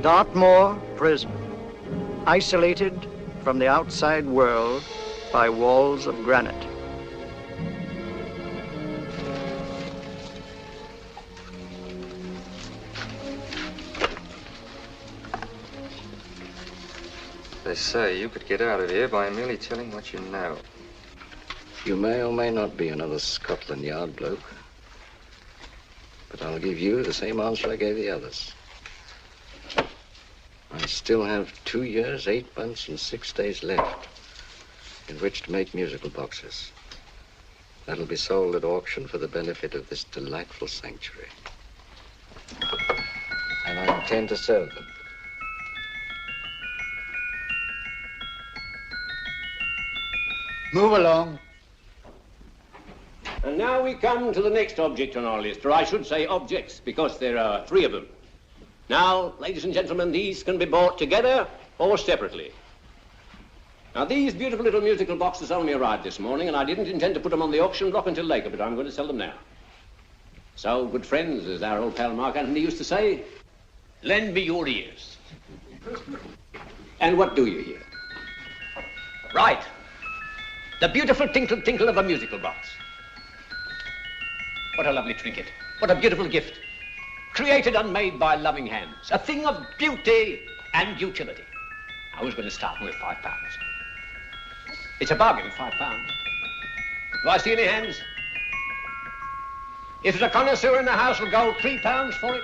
Dartmoor prison, isolated from the outside world by walls of granite. They say you could get out of here by merely telling what you know. You may or may not be another Scotland Yard bloke, but I'll give you the same answer I gave the others. I still have 2 years, 8 months, and 6 days left in which to make musical boxes. That'll be sold at auction for the benefit of this delightful sanctuary. And I intend to serve them. Move along. And now we come to the next object on our list, or I should say objects, because there are 3 of them. Now, ladies and gentlemen, these can be bought together or separately. Now, these beautiful little musical boxes only arrived this morning, and I didn't intend to put them on the auction block until later, but I'm going to sell them now. So, good friends, as our old pal Mark Antony used to say, lend me your ears. And what do you hear? Right. The beautiful tinkle tinkle of a musical box. What a lovely trinket. What a beautiful gift. Created and made by loving hands. A thing of beauty and utility. I was going to start with £5. It's a bargain, £5. Do I see any hands? If there's a connoisseur in the house, will go £3 for it.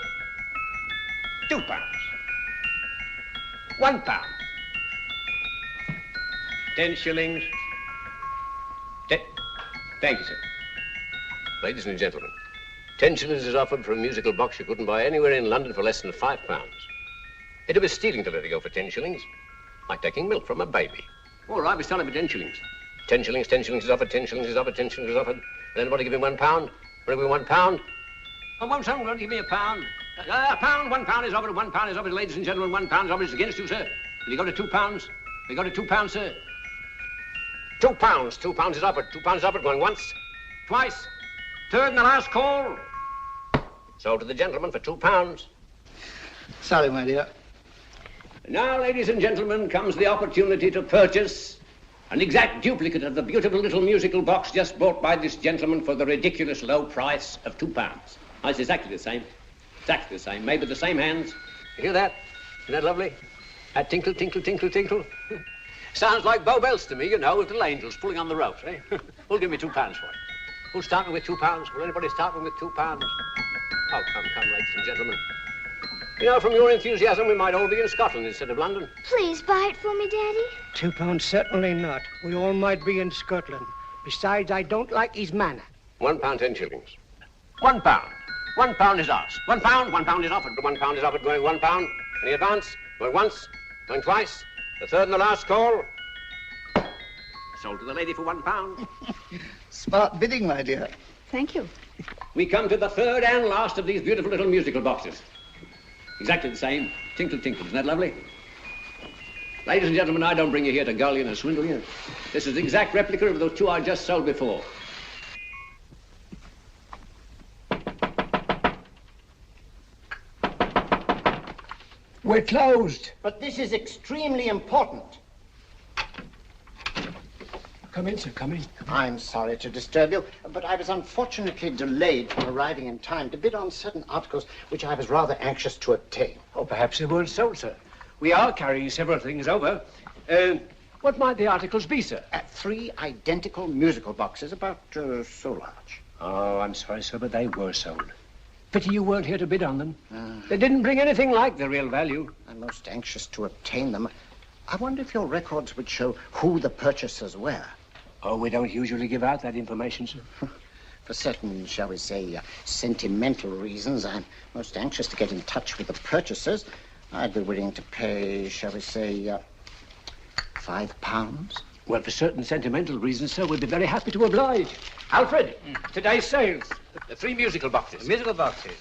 £2. £1. 10 shillings. Thank you, sir. Ladies and gentlemen, 10 shillings is offered for a musical box you couldn't buy anywhere in London for less than £5. It'd be stealing to let it go for 10 shillings. Like taking milk from a baby. All right, we're selling for 10 shillings. 10 shillings, 10 shillings is offered, 10 shillings is offered, 10 shillings is offered. And anybody give me £1? Want to give me £1? Oh, won't someone give me £1? £1 is offered, £1 is offered, ladies and gentlemen, £1 is offered. It's against you, sir. Will you go to £2? Will you go to £2, sir? £2. £2 is offered. £2 is offered. Going once, twice, third and the last call. Sold to the gentleman for £2. Sorry, my dear. Now, ladies and gentlemen, comes the opportunity to purchase an exact duplicate of the beautiful little musical box just bought by this gentleman for the ridiculous low price of £2. Oh, it's exactly the same. Exactly the same. Made with the same hands. You hear that? Isn't that lovely? That tinkle, tinkle, tinkle, tinkle. Sounds like Bow Bells to me, you know, with little angels pulling on the ropes, eh? Who'll give me £2 for it? Who'll start me with £2? Will anybody start me with £2? Oh, come, ladies and gentlemen. You know, from your enthusiasm, we might all be in Scotland instead of London. Please buy it for me, Daddy. £2, certainly not. We all might be in Scotland. Besides, I don't like his manner. £1, 10 shillings. £1. £1 is asked. £1 is offered. £1 is offered, going £1. Any advance? Going once, going twice. The third and the last call. Sold to the lady for £1. Smart bidding, my dear. Thank you. We come to the third and last of these beautiful little musical boxes. Exactly the same. Tinkle, tinkle. Isn't that lovely? Ladies and gentlemen, I don't bring you here to gull you and swindle you. This is the exact replica of those 2 I just sold before. We're closed. But this is extremely important. Come in, sir, come in. I'm sorry to disturb you, but I was unfortunately delayed from arriving in time to bid on certain articles which I was rather anxious to obtain. Oh, perhaps they weren't sold, sir. We are carrying several things over. What might the articles be, sir? 3 identical musical boxes, about so large. Oh, I'm sorry, sir, but they were sold. Pity you weren't here to bid on them. They didn't bring anything like the real value. I'm most anxious to obtain them. I wonder if your records would show who the purchasers were. Oh, we don't usually give out that information, sir. For certain, shall we say, sentimental reasons, I'm most anxious to get in touch with the purchasers. I'd be willing to pay, shall we say, £5. Well, for certain sentimental reasons, sir, we'd be very happy to oblige. Alfred, today's sales. The 3 musical boxes. The musical boxes,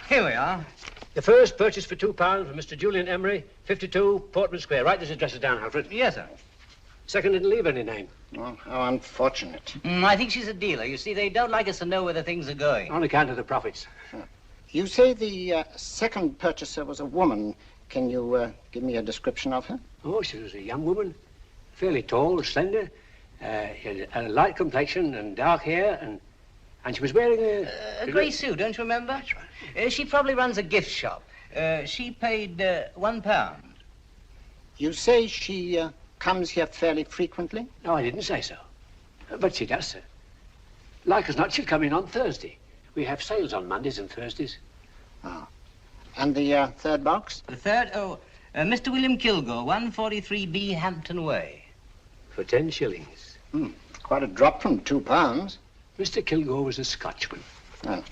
here we are. The first purchased for £2 from Mr. Julian Έμερι, 52 Portman Square. Write this address down, Alfred. Yes, sir. Second didn't leave any name. Oh, how unfortunate. I think she's a dealer. You see, they don't like us to know where the things are going. On account of the profits. You say the second purchaser was a woman. Can you give me a description of her? Oh, she was a young woman, fairly tall, slender, had a light complexion and dark hair, and she was wearing a grey suit, don't you remember? That's right. She probably runs a gift shop. She paid £1. You say she comes here fairly frequently? No, I didn't say so. But she does, sir. Like as not, she'll come in on Thursday. We have sales on Mondays and Thursdays. Ah. And the third box? The third? Oh, Mr. William Kilgore, 143B Hampton Way. For 10 shillings. Quite a drop from £2. Mr. Kilgore was a Scotchman. Oh.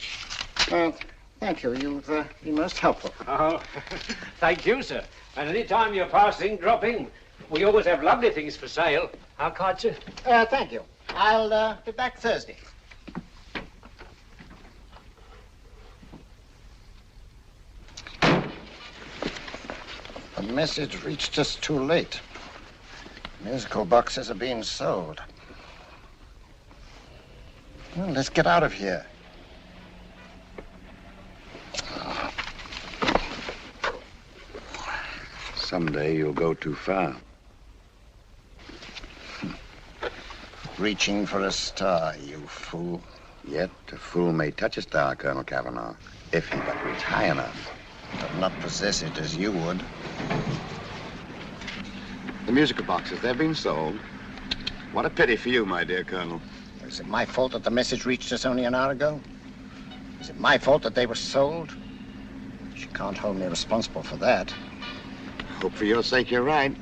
Thank you. You've been most helpful. Oh, thank you, sir. And any time you're passing, dropping, we always have lovely things for sale. Our card, sir? Thank you. I'll be back Thursday. The message reached us too late. Musical boxes are being sold. Well, let's get out of here. Someday you'll go too far. Reaching for a star, you fool. Yet a fool may touch a star, Colonel Cavanaugh, if he but reach high enough. But not possess it as you would. The musical boxes, they're being sold. What a pity for you, my dear Colonel. Is it my fault that the message reached us only an hour ago? Is it my fault that they were sold? She can't hold me responsible for that. Hope for your sake you're right.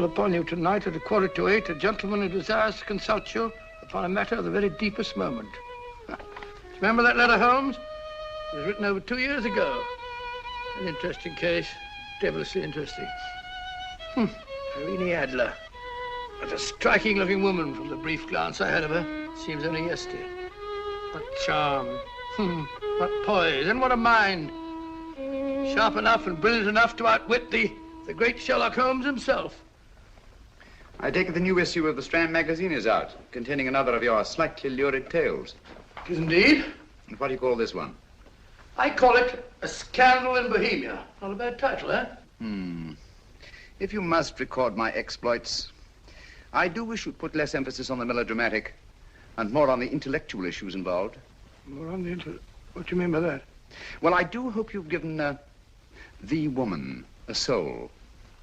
Upon you tonight at 7:45, a gentleman who desires to consult you upon a matter of the very deepest moment. Do you remember that letter, Holmes? It was written over 2 years ago. An interesting case, devilishly interesting. Irene Adler. What a striking-looking woman from the brief glance I had of her. Seems only yesterday. What charm. What poise, and what a mind. Sharp enough and brilliant enough to outwit the great Sherlock Holmes himself. I take it the new issue of the Strand magazine is out, containing another of your slightly lurid tales. It is indeed. And what do you call this one? I call it A Scandal in Bohemia. Not a bad title, eh? If you must record my exploits, I do wish you'd put less emphasis on the melodramatic and more on the intellectual issues involved. More on the What do you mean by that? Well, I do hope you've given the woman a soul.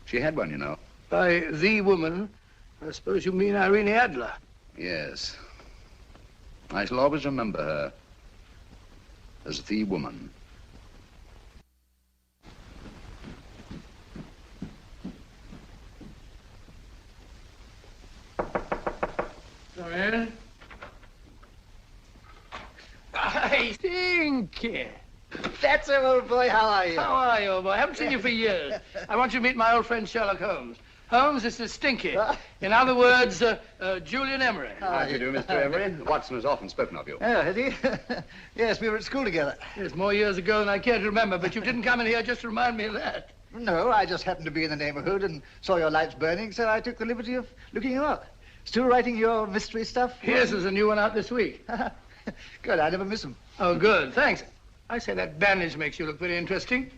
She had one, you know. By the woman, I suppose you mean Irene Adler. Yes. I shall always remember her as the woman. Come in. Hey, Stinky. That's it, old boy. How are you? How are you, old boy? I haven't seen you for years. I want you to meet my old friend Sherlock Holmes. Holmes, this is Stinky. In other words, Julian Έμερι. How do you do, Mr. Έμερι? Watson has often spoken of you. Oh, has he? Yes, we were at school together. Yes, more years ago than I care to remember, but you didn't come in here just to remind me of that. No, I just happened to be in the neighborhood and saw your lights burning, so I took the liberty of looking you up. Still writing your mystery stuff? Yes, there's a new one out this week. Good, I never miss them. Oh, good, thanks. I say that bandage makes you look very interesting.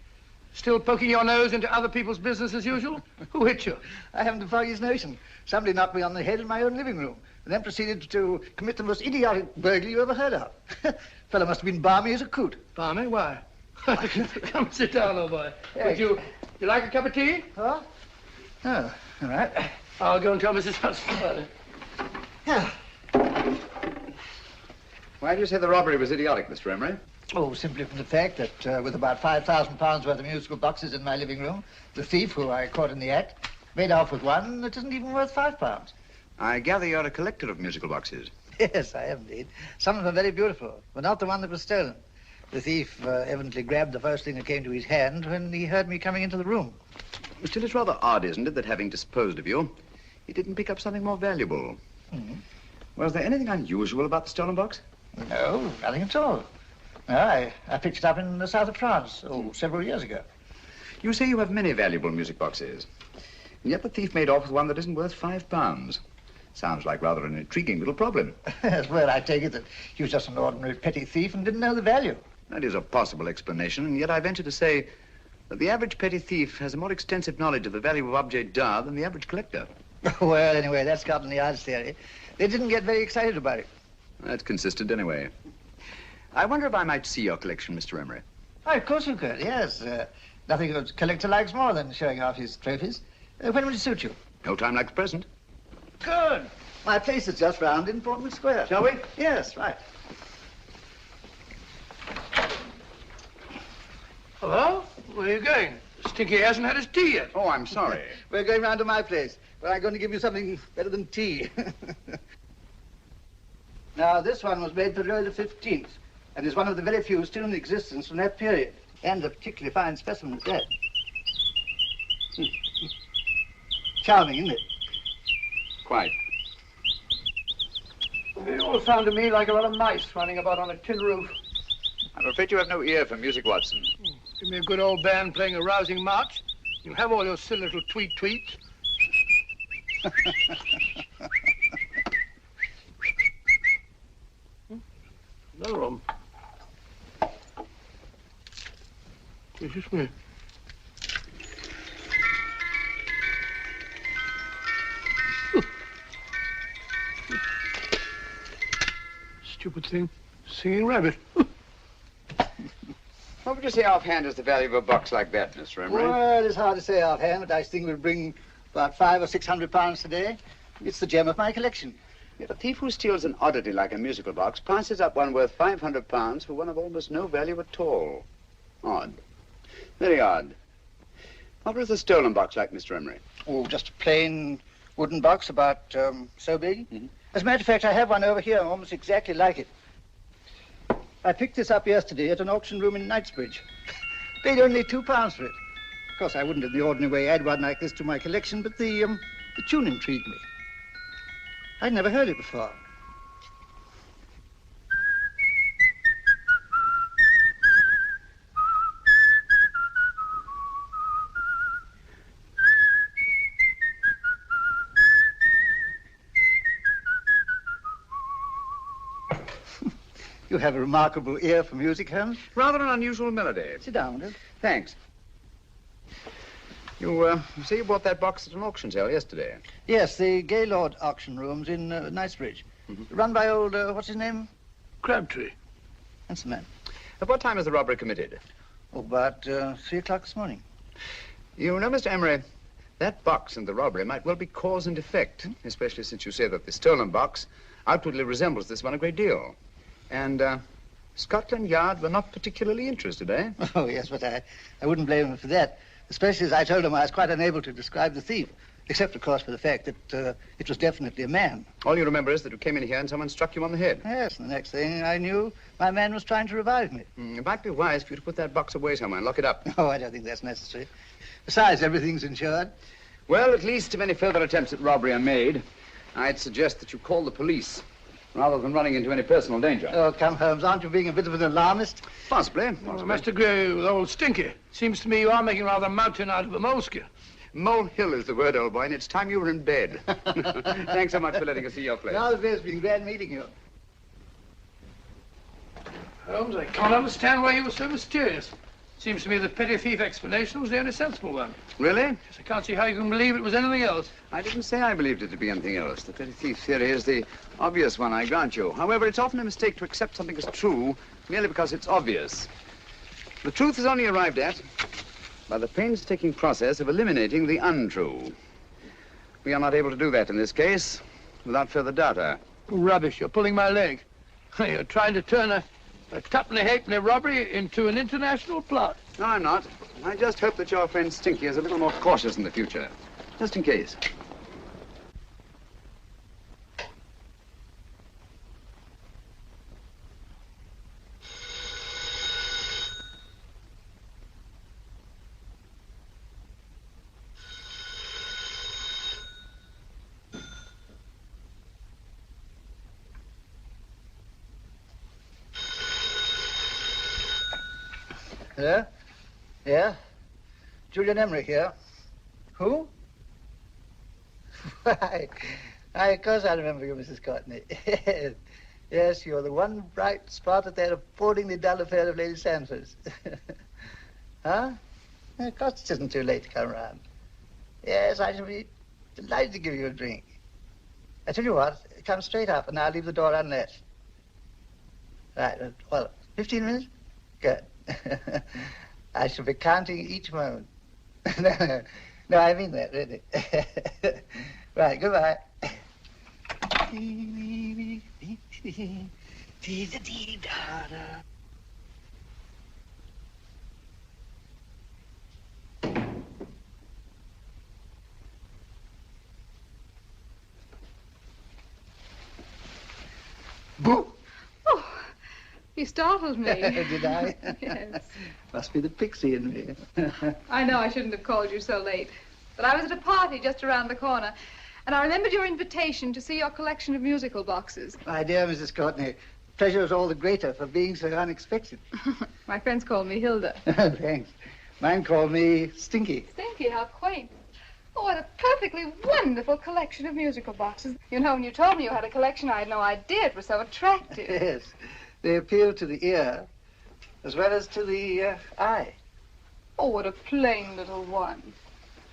Still poking your nose into other people's business as usual? Who hit you? I haven't the foggiest notion. Somebody knocked me on the head in my own living room and then proceeded to commit the most idiotic burglary you ever heard of. Fellow must have been balmy as a coot. Balmy? Why? Come sit down, old boy. Would you like a cup of tea? Huh? Oh, all right. I'll go and tell Mrs. Hudson about it. Yeah. Why do you say the robbery was idiotic, Mr. Έμερι? Oh, simply from the fact that with about £5,000 worth of musical boxes in my living room, the thief, who I caught in the act, made off with one that isn't even worth £5. I gather you're a collector of musical boxes. Yes, I am indeed. Some of them are very beautiful, but not the one that was stolen. The thief evidently grabbed the first thing that came to his hand when he heard me coming into the room. Still, it's rather odd, isn't it, that having disposed of you, he didn't pick up something more valuable. Mm-hmm. Was there anything unusual about the stolen box? No, nothing at all. No, I picked it up in the south of France, several years ago. You say you have many valuable music boxes, and yet the thief made off with one that isn't worth £5. Sounds like rather an intriguing little problem. Well, I take it that he was just an ordinary petty thief and didn't know the value. That is a possible explanation, and yet I venture to say that the average petty thief has a more extensive knowledge of the value of object d'art than the average collector. Well, anyway, that's Scotland Yard's theory. They didn't get very excited about it. That's consistent anyway. I wonder if I might see your collection, Mr. Έμερι. Oh, of course you could, yes. Nothing a collector likes more than showing off his trophies. When would it suit you? No time like the present. Good. My place is just round in Portman Square. Shall we? Yes, right. Hello? Where are you going? Stinky hasn't had his tea yet. Oh, I'm sorry. We're going round to my place, where I'm going to give you something better than tea. Now, this one was made for Louis XV, and is one of the very few still in existence from that period, and a particularly fine specimen at that. Charming, isn't it? Quite. They all sound to me like a lot of mice running about on a tin roof. I'm afraid you have no ear for music, Watson. Give me a good old band playing a rousing march. You have all your silly little tweets. No room. This is me. Stupid thing. Singing rabbit. What would you say offhand is the value of a box like that, Mr. Έμερι? Well, it's hard to say offhand, but I think we'll bring about £500 or £600 today. It's the gem of my collection. Yet a thief who steals an oddity like a musical box passes up one worth £500 for one of almost no value at all. Odd. Very odd. What was the stolen box like, Mr. Έμερι? Oh, just a plain wooden box about so big. Mm-hmm. As a matter of fact, I have one over here almost exactly like it. I picked this up yesterday at an auction room in Knightsbridge. Paid only £2 for it. Of course, I wouldn't in the ordinary way add one like this to my collection, but the tune intrigued me. I'd never heard it before. You have a remarkable ear for music, Holmes. Rather an unusual melody. Sit down, will you? Thanks. You say you bought that box at an auction sale yesterday? Yes, the Gaylord auction rooms in Knightsbridge. Mm-hmm. Run by old, what's his name? Crabtree. That's the man. At what time was the robbery committed? Oh, about 3 o'clock this morning. You know, Mr. Έμερι, that box and the robbery might well be cause and effect, especially since you say that the stolen box outwardly resembles this one a great deal. And Scotland Yard were not particularly interested, eh? Oh, yes, but I wouldn't blame him for that, especially as I told him I was quite unable to describe the thief, except, of course, for the fact that it was definitely a man. All you remember is that you came in here and someone struck you on the head. Yes, and the next thing I knew, my man was trying to revive me. It might be wise for you to put that box away somewhere and lock it up. Oh, I don't think that's necessary. Besides, everything's insured. Well, at least if any further attempts at robbery are made, I'd suggest that you call the police, rather than running into any personal danger. Oh, come, Holmes, aren't you being a bit of an alarmist? Possibly. Well, I must agree with old Stinky. Seems to me you are making rather a mountain out of a moleskin. Molehill is the word, old boy, and it's time you were in bed. Thanks so much for letting us see your place. Now, it's been glad meeting you. Holmes, I can't understand why you were so mysterious. Seems to me the petty thief explanation was the only sensible one. Really? Yes, I can't see how you can believe it was anything else. I didn't say I believed it to be anything else. The petty thief theory is the obvious one, I grant you. However, it's often a mistake to accept something as true merely because it's obvious. The truth is only arrived at by the painstaking process of eliminating the untrue. We are not able to do that in this case without further data. Rubbish, you're pulling my leg. You're trying to turn a tuppenny-halfpenny robbery into an international plot. No, I'm not. I just hope that your friend Stinky is a little more cautious in the future, just in case. Yeah? Yeah? Julian Έμερι here. Who? Why, of course I remember you, Mrs. Courtney. Yes, you're the one bright spot at that appallingly dull affair of Lady Sanford's. Huh? Of course it isn't too late to come round. Yes, I shall be delighted to give you a drink. I tell you what, come straight up and I'll leave the door unlatched. Right, well, 15 minutes? Good. I shall be counting each moment. No, I mean that, really. Right, goodbye. Boo! Oh, you startled me. Did I? Yes. Must be the pixie in me. I know I shouldn't have called you so late, but I was at a party just around the corner, and I remembered your invitation to see your collection of musical boxes. My dear Mrs. Courtney, the pleasure is all the greater for being so unexpected. My friends call me Hilda. Thanks. Mine call me Stinky. Stinky, how quaint. Oh, what a perfectly wonderful collection of musical boxes. You know, when you told me you had a collection, I had no idea it was so attractive. Yes. They appeal to the ear as well as to the eye. Oh, what a plain little one.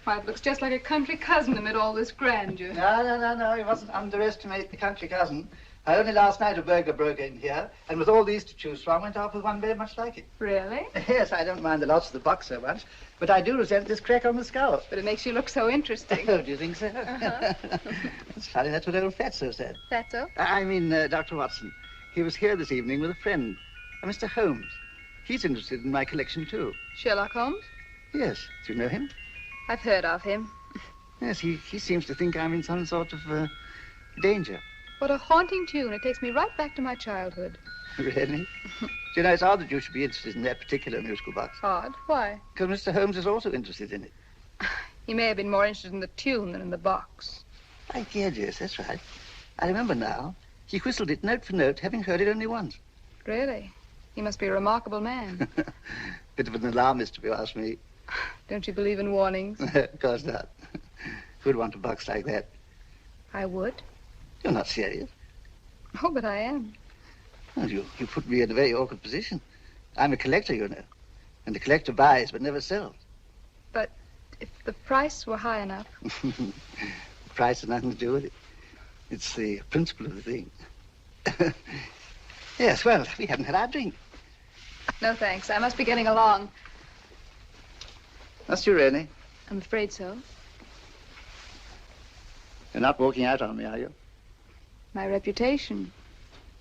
Why, it looks just like a country cousin amid all this grandeur. No. You mustn't underestimate the country cousin. Only last night a burglar broke in here, and with all these to choose from, went off with one very much like it. Really? Yes, I don't mind the loss of the box so much, but I do resent this crack on the skull. But it makes you look so interesting. Oh, do you think so? It's funny, that's what old Fatso said. Fatso? I mean, Dr. Watson. He was here this evening with a friend, a Mr. Holmes. He's interested in my collection, too. Sherlock Holmes? Yes. Do you know him? I've heard of him. Yes, he seems to think I'm in some sort of danger. What a haunting tune. It takes me right back to my childhood. Really? Do you know, it's odd that you should be interested in that particular musical box. Odd? Why? Because Mr. Holmes is also interested in it. He may have been more interested in the tune than in the box. My dear, yes, that's right. I remember now. He whistled it note for note, having heard it only once. Really? He must be a remarkable man. Bit of an alarmist, if you ask me. Don't you believe in warnings? Of course not. Who'd want a box like that? I would. You're not serious. Oh, but I am. Well, you put me in a very awkward position. I'm a collector, you know. And the collector buys but never sells. But if the price were high enough... The price has nothing to do with it. It's the principle of the thing. Yes, well, we haven't had our drink. No, thanks. I must be getting along. Must you really? I'm afraid so. You're not walking out on me, are you? My reputation,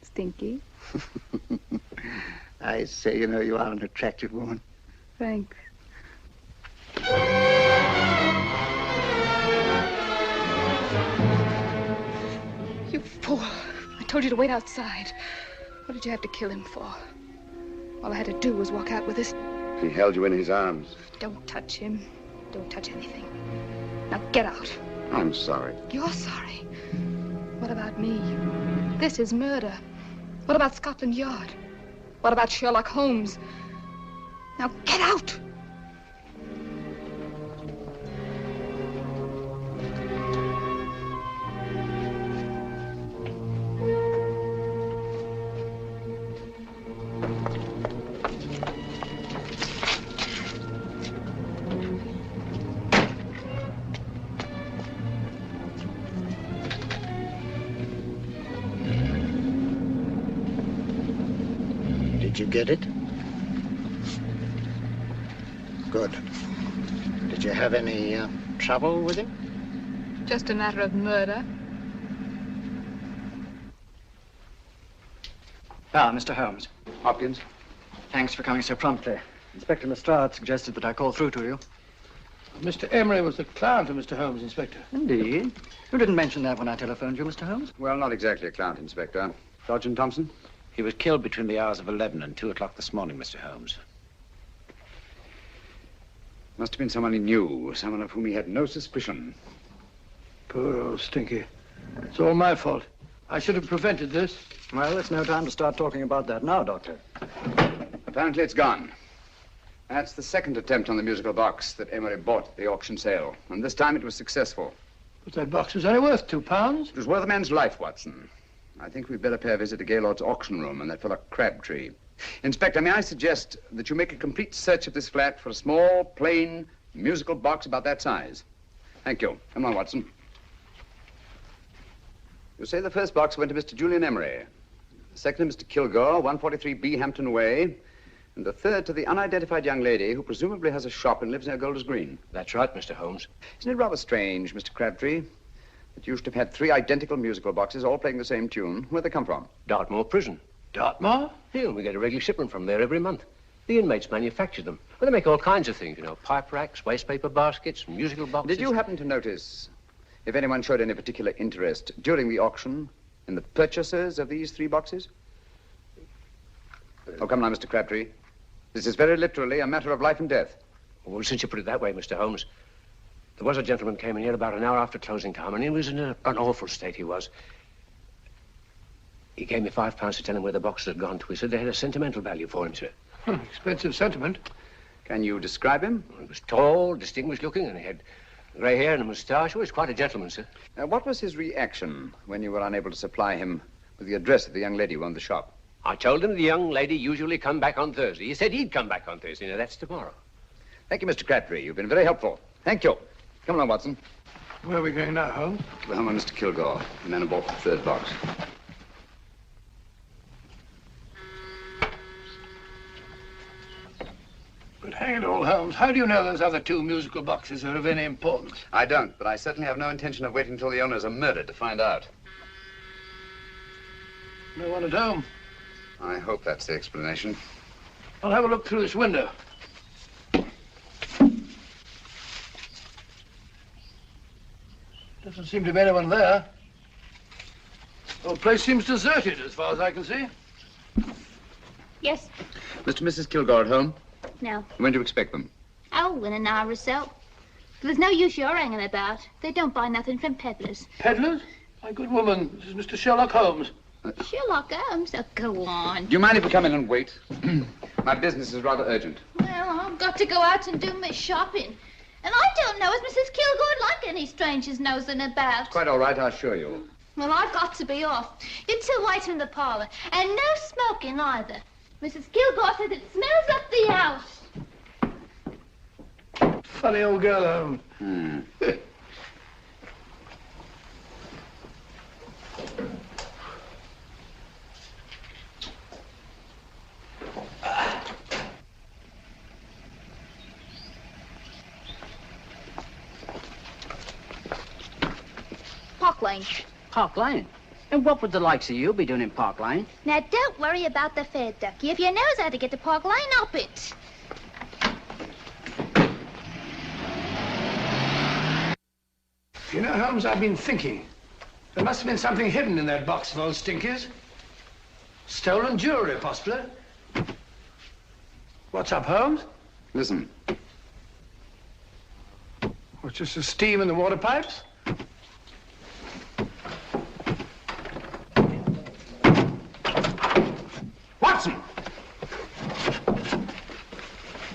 Stinky. I say, you know, you are an attractive woman. Thanks. You fool. I told you to wait outside. What did you have to kill him for? All I had to do was walk out with this. He held you in his arms. Don't touch him. Don't touch anything. Now get out. I'm sorry. You're sorry. What about me? This is murder. What about Scotland Yard? What about Sherlock Holmes? Now get out! Did you get it? Good. Did you have any trouble with him? Just a matter of murder. Ah, Mr. Holmes. Hopkins? Thanks for coming so promptly. Inspector Lestrade suggested that I call through to you. Mr. Έμερι was the client of Mr. Holmes, Inspector. Indeed. You didn't mention that when I telephoned you, Mr. Holmes. Well, not exactly a client, Inspector. Sergeant Thompson? He was killed between the hours of 11 and 2 o'clock this morning, Mr. Holmes. Must have been someone he knew, someone of whom he had no suspicion. Poor old Stinky. It's all my fault. I should have prevented this. Well, it's no time to start talking about that now, Doctor. Apparently it's gone. That's the second attempt on the musical box that Έμερι bought at the auction sale. And this time it was successful. But that box was only worth £2. It was worth a man's life, Watson. I think we'd better pay a visit to Gaylord's auction room and that fellow Crabtree. Inspector, may I suggest that you make a complete search of this flat for a small, plain, musical box about that size. Thank you. Come on, Watson. You say the first box went to Mr. Julian Έμερι, the second to Mr. Kilgore, 143B Hampton Way, and the third to the unidentified young lady who presumably has a shop and lives near Golders Green. That's right, Mr. Holmes. Isn't it rather strange, Mr. Crabtree, that you should have had 3 identical musical boxes all playing the same tune? Where'd they come from? Dartmoor Prison. Dartmoor? Yeah, we get a regular shipment from there every month. The inmates manufacture them. Well, they make all kinds of things, you know, pipe racks, waste paper baskets, musical boxes. Did you happen to notice if anyone showed any particular interest during the auction in the purchasers of these 3 boxes? Oh, come now, Mr. Crabtree. This is very literally a matter of life and death. Well, since you put it that way, Mr. Holmes, there was a gentleman came in here about an hour after closing time, and he was in an awful state, he was. He gave me £5 to tell him where the boxes had gone to. He said they had a sentimental value for him, sir. Expensive sentiment. Can you describe him? He was tall, distinguished looking, and he had grey hair and a moustache. Oh, he's quite a gentleman, sir. What was his reaction when you were unable to supply him with the address of the young lady who owned the shop? I told him the young lady usually come back on Thursday. He said he'd come back on Thursday. Now, that's tomorrow. Thank you, Mr. Crabtree. You've been very helpful. Thank you. Come along, Watson. Where are we going now, Holmes? To the home of Mr. Kilgore, the man who bought the 3rd box. But hang it all, Holmes, how do you know those other 2 musical boxes are of any importance? I don't, but I certainly have no intention of waiting until the owners are murdered to find out. No one at home. I hope that's the explanation. I'll have a look through this window. Doesn't seem to be anyone there. The whole place seems deserted as far as I can see. Yes. Mr. and Mrs. Kilgore at home? No. When do you expect them? Oh, in an hour or so. There's no use you're hanging about. They don't buy nothing from peddlers. Peddlers? My good woman, this is Mr. Sherlock Holmes. Sherlock Holmes? Oh, go on. Do you mind if we come in and wait? My business is rather urgent. Well, I've got to go out and do my shopping. And I don't know if Mrs. Kilgore'd like any strangers nosing about. Quite all right, I assure you. Well, I've got to be off. You 2 wait in the parlor. And no smoking either. Mrs. Kilgore says it smells up the house. Funny old girl, Holmes. Park Lane. Park Lane? And what would the likes of you be doing in Park Lane? Now, don't worry about the fare, Ducky. If you knows how to get to Park Lane, up it. You know, Holmes, I've been thinking. There must have been something hidden in that box of old Stinky's. Stolen jewelry, possibly. What's up, Holmes? Listen. What's just the steam in the water pipes? Watson!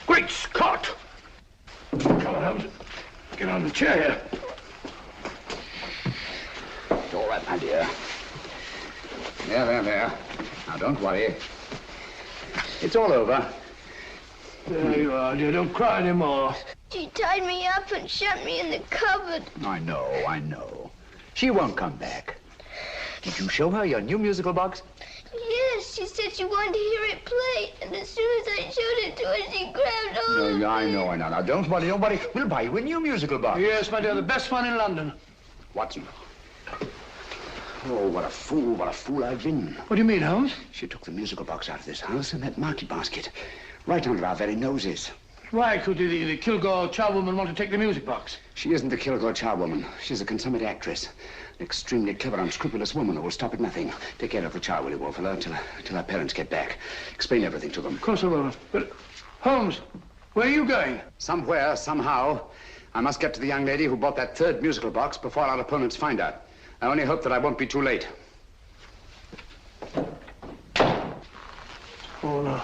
Great Scott! Come on, Holmes. Get on the chair here. It's all right, my dear. There. Now, don't worry. It's all over. There you are, dear. Don't cry anymore. She tied me up and shut me in the cupboard. I know. She won't come back. Did you show her your new musical box? Yes, she said she wanted to hear it play. And as soon as I showed it to her, she grabbed hold of it. I know. Now, don't worry. We'll buy you a new musical box. Yes, my dear, the best one in London. Watson. Oh, what a fool I've been. What do you mean, Holmes? She took the musical box out of this house in that market basket, right under our very noses. Why could the Kilgore charwoman want to take the music box? She isn't the Kilgore charwoman. She's a consummate actress. An extremely clever, unscrupulous woman who will stop at nothing. Take care of the child, will you, Wolfella, till our parents get back. Explain everything to them. Of course I will. But, Holmes, where are you going? Somewhere, somehow. I must get to the young lady who bought that 3rd musical box before our opponents find out. I only hope that I won't be too late. Oh, no.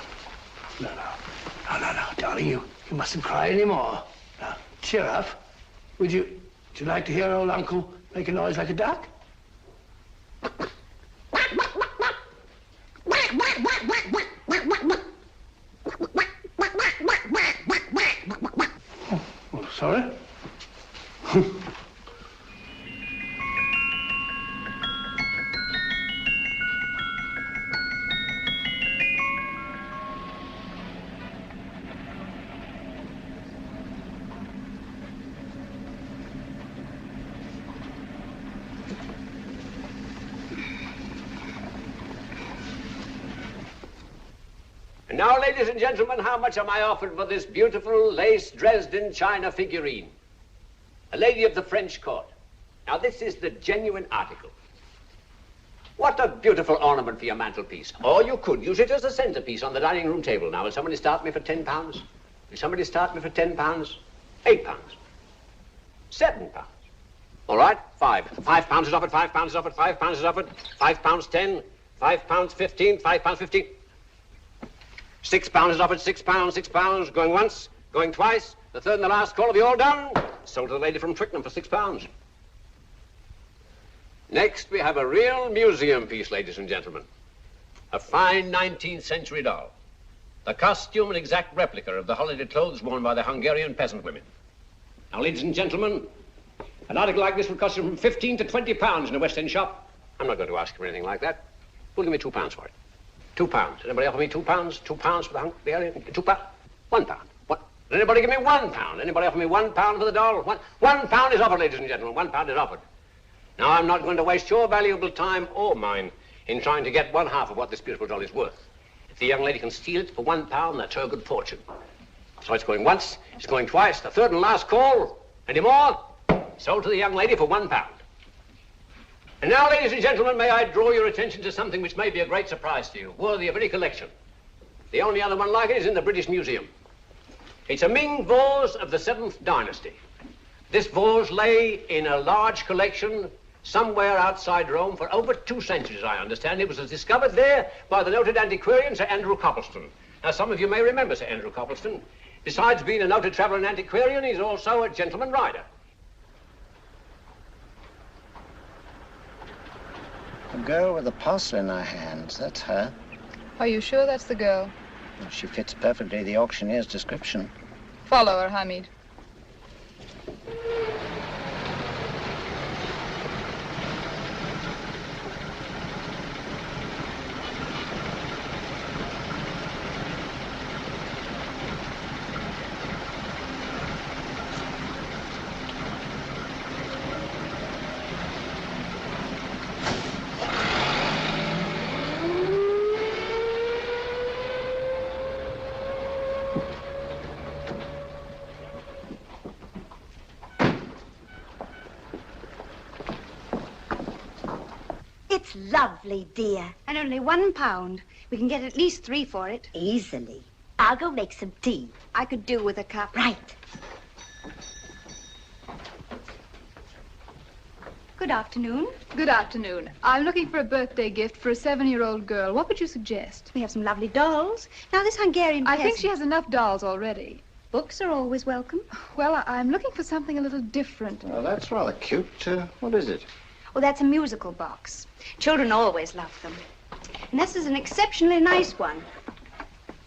No, darling, you mustn't cry anymore. Now, cheer up. Would you like to hear old Uncle make a noise like a duck? Oh, sorry. Now, ladies and gentlemen, how much am I offered for this beautiful lace Dresden china figurine? A lady of the French court. Now, this is the genuine article. What a beautiful ornament for your mantelpiece. Or you could use it as a centerpiece on the dining room table. Now, will somebody start me for £10? Will somebody start me for £10? £8? £7? All right, £5 is offered, £5 is offered, £5 is offered, £5.10, £5.15, £5.15. £6 is offered, £6, going once, going twice, the third and the last call. Have you all done? Sold to the lady from Twickenham for £6. Next, we have a real museum piece, ladies and gentlemen. A fine 19th century doll. The costume an exact replica of the holiday clothes worn by the Hungarian peasant women. Now, ladies and gentlemen, an article like this will cost you from £15 to £20 in a West End shop. I'm not going to ask you for anything like that. Who'll give me £2 for it? £2. Anybody offer me £2? £2 for the Hungarian? £2? £1. What? Did anybody give me £1? Anybody offer me £1 for the doll? £1 is offered, ladies and gentlemen. £1 is offered. Now, I'm not going to waste your valuable time or mine in trying to get one half of what this beautiful doll is worth. If the young lady can steal it for £1, that's her good fortune. So it's going once, it's going twice, the third and last call. Any more? Sold to the young lady for £1. And now, ladies and gentlemen, may I draw your attention to something which may be a great surprise to you, worthy of any collection. The only other one like it is in the British Museum. It's a Ming vase of the 7th dynasty. This vase lay in a large collection somewhere outside Rome for over 2 centuries, I understand. It was discovered there by the noted antiquarian Sir Andrew Coppleston. Now, some of you may remember Sir Andrew Coppleston. Besides being a noted traveller and antiquarian, he's also a gentleman rider. The girl with the parcel in her hands, that's her. Are you sure that's the girl? Well, she fits perfectly the auctioneer's description. Follow her, Hamid. It's lovely, dear. And only £1. We can get at least 3 for it. Easily. I'll go make some tea. I could do with a cup. Right. Good afternoon. Good afternoon. I'm looking for a birthday gift for a 7-year-old girl. What would you suggest? We have some lovely dolls. Now, this Hungarian I peasant... think she has enough dolls already. Books are always welcome. Well, I'm looking for something a little different. Well, that's rather cute. What is it? Oh, that's a musical box. Children always love them. And this is an exceptionally nice one.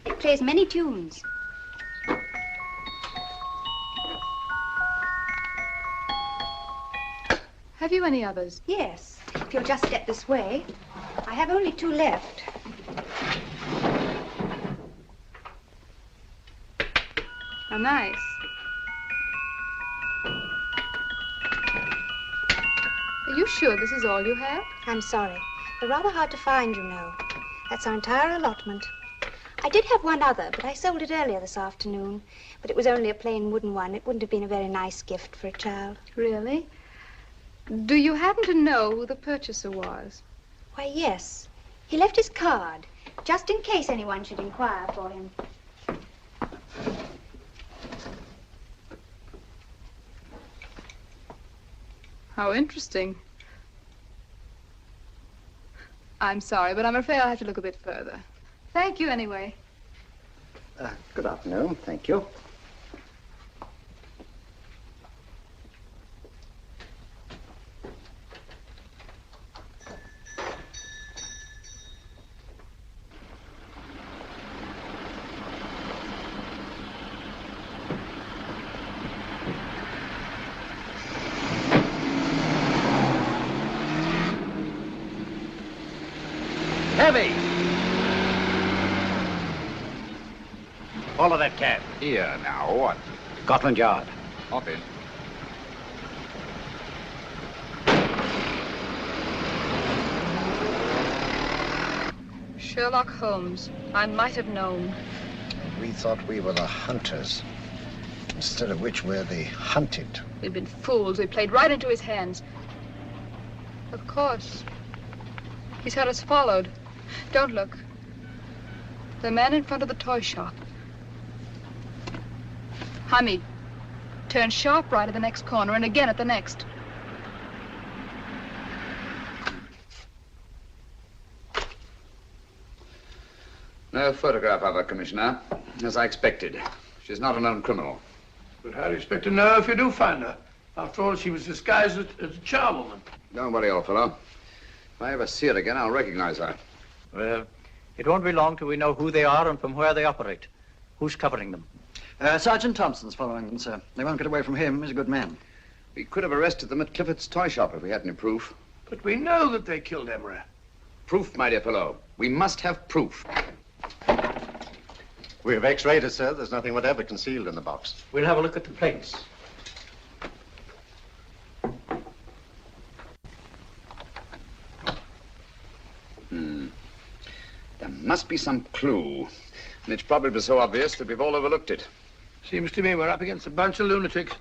It plays many tunes. Have you any others? Yes. If you'll just step this way. I have only 2 left. Oh, nice. Are you sure this is all you have? I'm sorry. They're rather hard to find, you know. That's our entire allotment. I did have one other, but I sold it earlier this afternoon. But it was only a plain wooden one. It wouldn't have been a very nice gift for a child. Really? Do you happen to know who the purchaser was? Why, yes. He left his card, just in case anyone should inquire for him. How interesting. I'm sorry, but I'm afraid I'll have to look a bit further. Thank you anyway. Good afternoon, thank you. Heavy! Follow that cab. Here, now, what? Scotland Yard. Hop in. Sherlock Holmes. I might have known. We thought we were the hunters, instead of which we're the hunted. We've been fools. We played right into his hands. Of course. He's had us followed. Don't look. The man in front of the toy shop. Hamid, turn sharp right at the next corner and again at the next. No photograph of her, Commissioner, as I expected. She's not a known criminal. But how do you expect to know if you do find her? After all, she was disguised as a charwoman. Don't worry, old fellow. If I ever see her again, I'll recognize her. Well, it won't be long till we know who they are and from where they operate. Who's covering them? Sergeant Thompson's following them, sir. They won't get away from him. He's a good man. We could have arrested them at Clifford's toy shop if we had any proof. But we know that they killed Έμερι. Proof, my dear fellow. We must have proof. We have X-rayed it, sir. There's nothing whatever concealed in the box. We'll have a look at the plates. There must be some clue. And it's probably so obvious that we've all overlooked it. Seems to me we're up against a bunch of lunatics.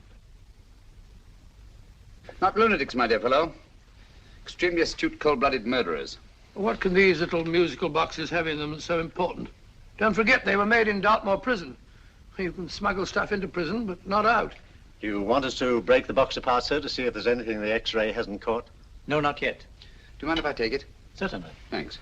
Not lunatics, my dear fellow. Extremely astute, cold-blooded murderers. What can these little musical boxes have in them that's so important? Don't forget, they were made in Dartmoor prison. You can smuggle stuff into prison, but not out. Do you want us to break the box apart, sir, to see if there's anything the X-ray hasn't caught? No, not yet. Do you mind if I take it? Certainly. Thanks.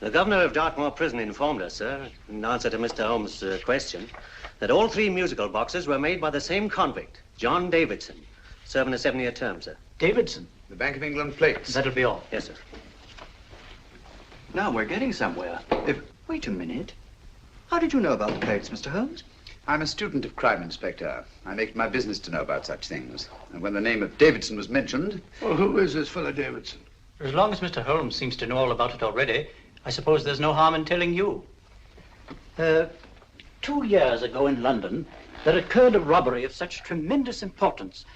The governor of Dartmoor Prison informed us, sir, in answer to Mr. Holmes' question, that all three musical boxes were made by the same convict, John Davidson, serving a 7-year term, sir. Davidson? The Bank of England plates. That'll be all. Yes, sir. Now we're getting somewhere. Wait a minute. How did you know about the plates, Mr. Holmes? I'm a student of crime, Inspector. I make it my business to know about such things. And when the name of Davidson was mentioned... Well, who is this fellow Davidson? As long as Mr. Holmes seems to know all about it already, I suppose there's no harm in telling you. 2 years ago in London, there occurred a robbery of such tremendous importance,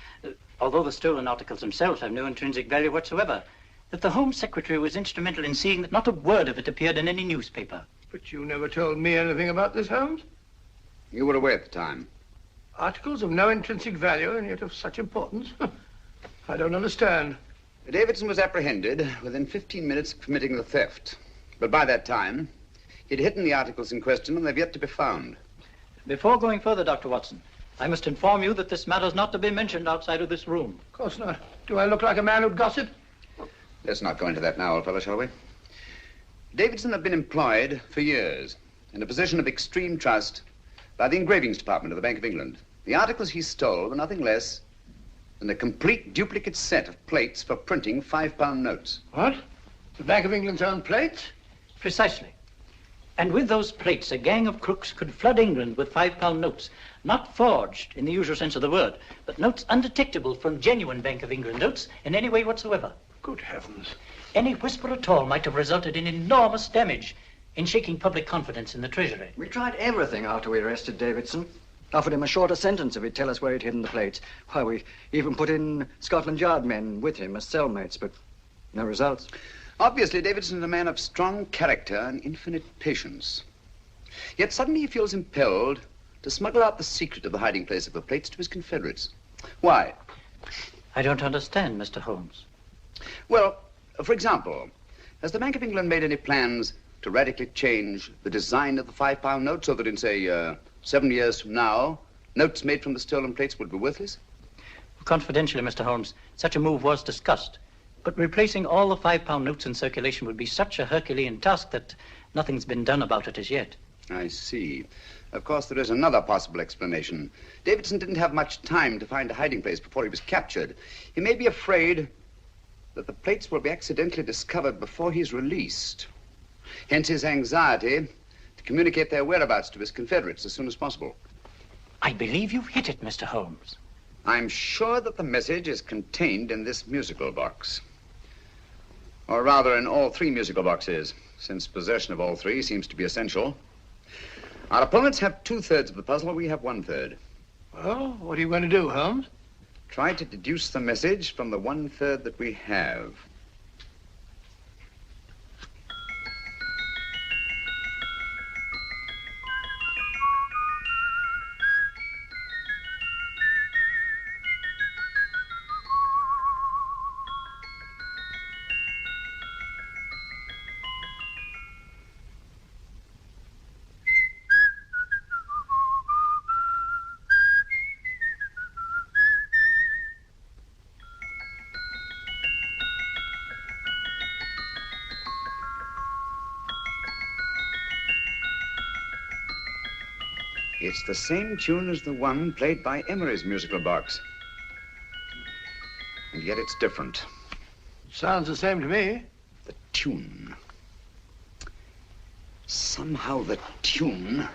although the stolen articles themselves have no intrinsic value whatsoever, that the Home Secretary was instrumental in seeing that not a word of it appeared in any newspaper. But you never told me anything about this, Holmes. You were away at the time. Articles of no intrinsic value and yet of such importance? I don't understand. Davidson was apprehended within 15 minutes of committing the theft. But by that time, he'd hidden the articles in question and they've yet to be found. Before going further, Dr. Watson, I must inform you that this matter's not to be mentioned outside of this room. Of course not. Do I look like a man who'd gossip? Let's not go into that now, old fellow, shall we? Davidson had been employed for years in a position of extreme trust by the engravings department of the Bank of England. The articles he stole were nothing less than a complete duplicate set of plates for printing £5 notes. What? The Bank of England's own plates? Precisely. And with those plates, a gang of crooks could flood England with £5 notes, not forged in the usual sense of the word, but notes undetectable from genuine Bank of England notes in any way whatsoever. Good heavens. Any whisper at all might have resulted in enormous damage in shaking public confidence in the Treasury. We tried everything after we arrested Davidson. Offered him a shorter sentence if he'd tell us where he'd hidden the plates. Why, we even put in Scotland Yard men with him as cellmates, but no results. Obviously, Davidson's a man of strong character and infinite patience. Yet suddenly he feels impelled to smuggle out the secret of the hiding place of the plates to his confederates. Why? I don't understand, Mr. Holmes. Well, for example, has the Bank of England made any plans to radically change the design of the £5 note so that in, say, 7 years from now, notes made from the stolen plates would be worthless? Confidentially, Mr. Holmes, such a move was discussed. But replacing all the £5 notes in circulation would be such a Herculean task that nothing's been done about it as yet. I see. Of course, there is another possible explanation. Davidson didn't have much time to find a hiding place before he was captured. He may be afraid that the plates will be accidentally discovered before he's released. Hence his anxiety to communicate their whereabouts to his confederates as soon as possible. I believe you've hit it, Mr. Holmes. I'm sure that the message is contained in this musical box. Or rather, in all three musical boxes, since possession of all three seems to be essential. Our opponents have 2/3 of the puzzle, we have 1/3. Well, what are you going to do, Holmes? Try to deduce the message from the 1/3 that we have. It's the same tune as the one played by Emery's musical box. And yet it's different. Sounds the same to me. The tune. Somehow the tune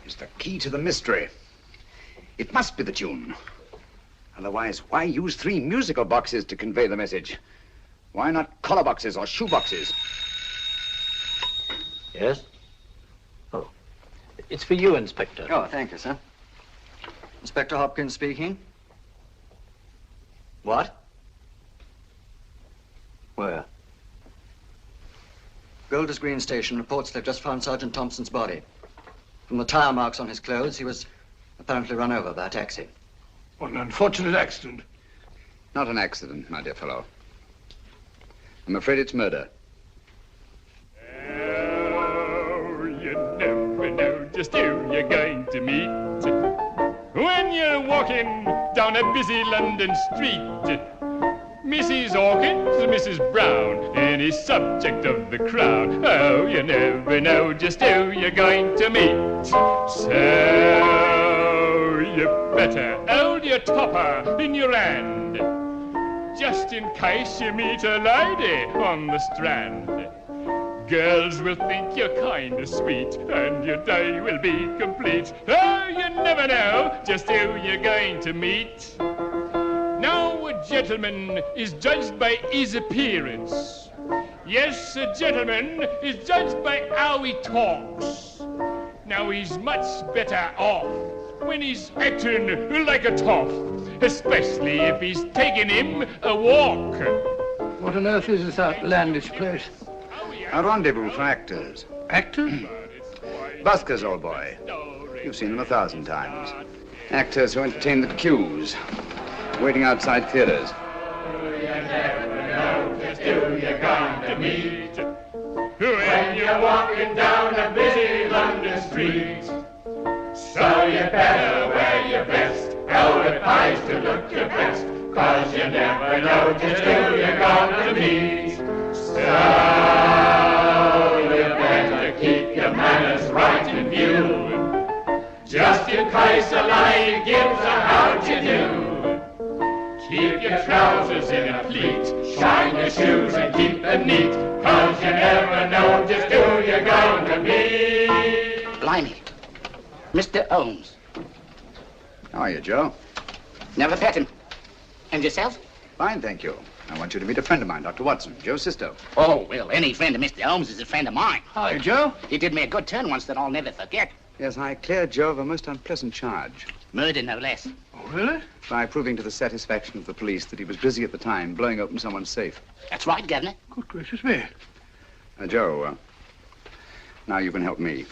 is the key to the mystery. It must be the tune. Otherwise, why use 3 musical boxes to convey the message? Why not collar boxes or shoe boxes? Yes? Oh. It's for you, Inspector. Oh, thank you, sir. Inspector Hopkins speaking. What? Where? Golders Green Station reports they've just found Sergeant Thompson's body. From the tire marks on his clothes, he was apparently run over by a taxi. What an unfortunate accident. Not an accident, my dear fellow. I'm afraid it's murder. Oh, you never know just who you're going to meet when you're walking down a busy London street. Mrs. Hawkins, Mrs. Brown, any subject of the crowd. Oh, you never know just who you're going to meet. So you better hold your topper in your hand, just in case you meet a lady on the Strand. Girls will think you're kind of sweet, and your day will be complete. Oh, you never know just who you're going to meet. Now a gentleman is judged by his appearance. Yes, a gentleman is judged by how he talks. Now he's much better off when he's acting like a toff, especially if he's taking him a walk. What on earth is this outlandish place? A rendezvous for actors. Actors? Buskers, old boy. You've seen them 1,000 times. Actors who entertain the queues, waiting outside theaters. You never know just who you're going to meet when you're walking down a busy London street. So you better wear your best, how it pays to look your best, 'cause you never know just who you're going to meet. So you better keep your manners right in view, just in case a lady gives a how-do-you. Keep your trousers in a pleat, shine your shoes and keep them neat, 'cause you never know just who you're going to meet. Blimey. Mr. Holmes. How are you, Joe? Never met him. And yourself? Fine, thank you. I want you to meet a friend of mine, Dr. Watson, Joe's sister. Oh, well, any friend of Mr. Holmes is a friend of mine. Hi, Joe. He did me a good turn once that I'll never forget. Yes, I cleared Joe of a most unpleasant charge. Murder, no less. Oh, really? By proving to the satisfaction of the police that he was busy at the time blowing open someone's safe. That's right, Governor. Good gracious me. Joe, now you can help me.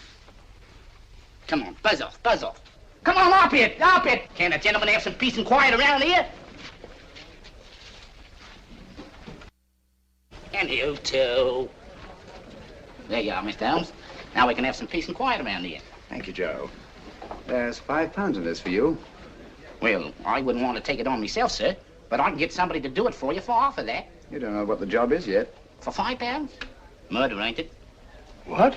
Come on, buzz off, buzz off. Come on, up it, up it. Can't a gentleman have some peace and quiet around here? And you too. There you are, Mr. Holmes. Now we can have some peace and quiet around here. Thank you, Joe. There's £5 in this for you. Well, I wouldn't want to take it on myself, sir. But I can get somebody to do it for you for half of that. You don't know what the job is yet. For £5? Murder, ain't it? What?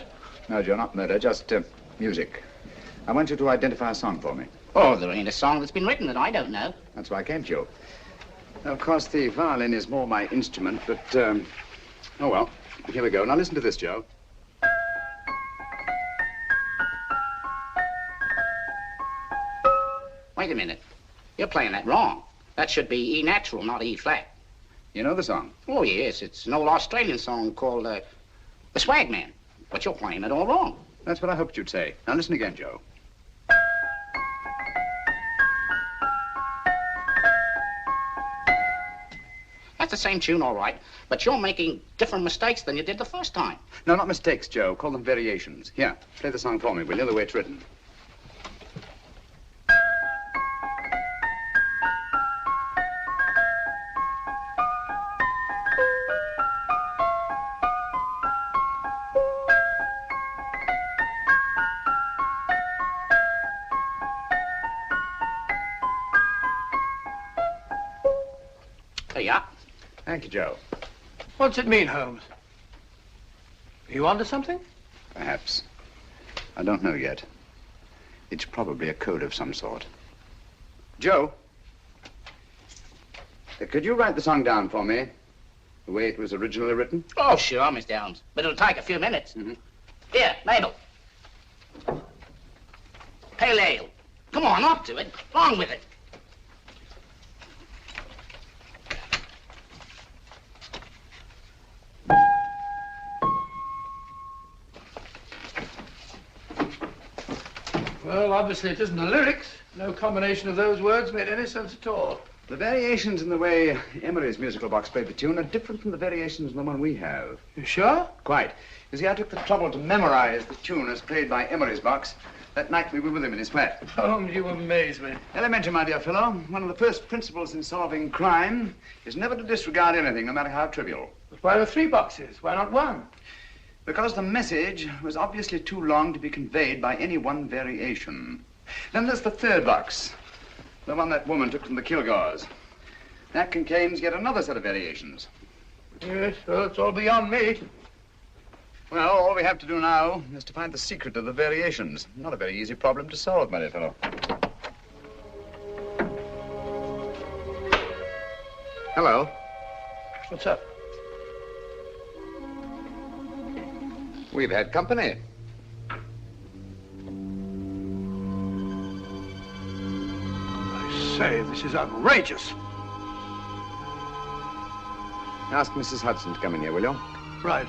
No, Joe, not murder, just music. I want you to identify a song for me. Oh, there ain't a song that's been written that I don't know. That's why I came to you. Of course, the violin is more my instrument, but, oh, well, here we go. Now, listen to this, Joe. Wait a minute. You're playing that wrong. That should be E natural, not E flat. You know the song? Oh, yes. It's an old Australian song called, The Swag Man. But you're playing it all wrong. That's what I hoped you'd say. Now, listen again, Joe. That's the same tune, all right. But you're making different mistakes than you did the first time. No, not mistakes, Joe. Call them variations. Here, play the song for me, will you, the way it's written. There you are. Thank you, Joe. What's it mean, Holmes? Are you onto something? Perhaps. I don't know yet. It's probably a code of some sort. Joe, could you write the song down for me, the way it was originally written? Oh, sure, Mr. Holmes. But it'll take a few minutes. Mm-hmm. Here, Mabel. Pale ale. Come on, up to it. Along with it. Well, obviously it isn't the lyrics. No combination of those words made any sense at all. The variations in the way Emery's musical box played the tune are different from the variations in the one we have. You sure? Quite. You see, I took the trouble to memorize the tune as played by Emery's box that night we were with him in his flat. Holmes, you amaze me. Elementary, my dear fellow. One of the first principles in solving crime is never to disregard anything, no matter how trivial. But why are 3 boxes? Why not 1? Because the message was obviously too long to be conveyed by any one variation. Then there's the 3rd box, the one that woman took from the Kilgores. That contains yet another set of variations. Yes, well, it's all beyond me. Well, all we have to do now is to find the secret of the variations. Not a very easy problem to solve, my dear fellow. Hello. What's up? We've had company. I say, this is outrageous. Ask Mrs. Hudson to come in here, will you? Right.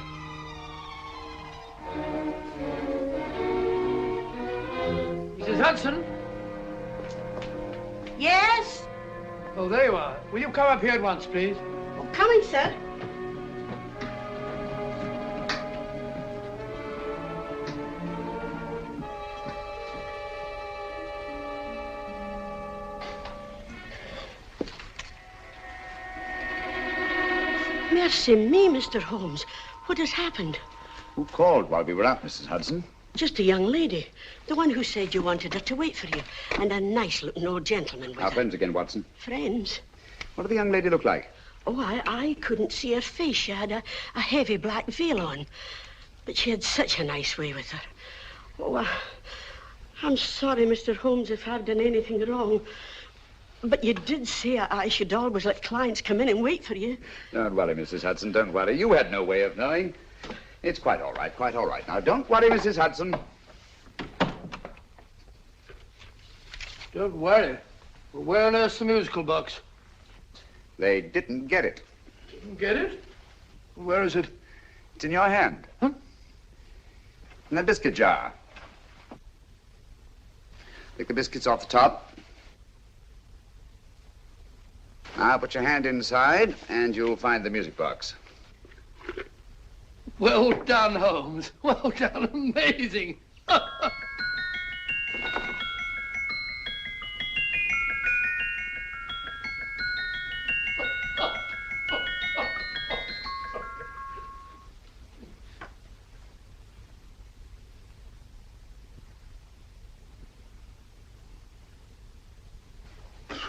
Mrs. Hudson? Yes? Oh, there you are. Will you come up here at once, please? Oh, coming, sir. Mercy me, Mr. Holmes. What has happened? Who called while we were out, Mrs. Hudson? Just a young lady. The one who said you wanted her to wait for you. And a nice-looking old gentleman with Our her. friends again, Watson. Friends? What did the young lady look like? Oh, I couldn't see her face. She had a heavy black veil on. But she had such a nice way with her. Oh, I'm sorry, Mr. Holmes, if I've done anything wrong. But you did say I should always let clients come in and wait for you. Don't worry, Mrs. Hudson, don't worry. You had no way of knowing. It's quite all right, quite all right. Now, don't worry, Mrs. Hudson. Don't worry. Well, where on earth's the musical box? They didn't get it. Didn't get it? Where is it? It's in your hand. Huh? In that biscuit jar. Pick the biscuits off the top. Now put your hand inside, and you'll find the music box. Well done, Holmes. Well done. Amazing.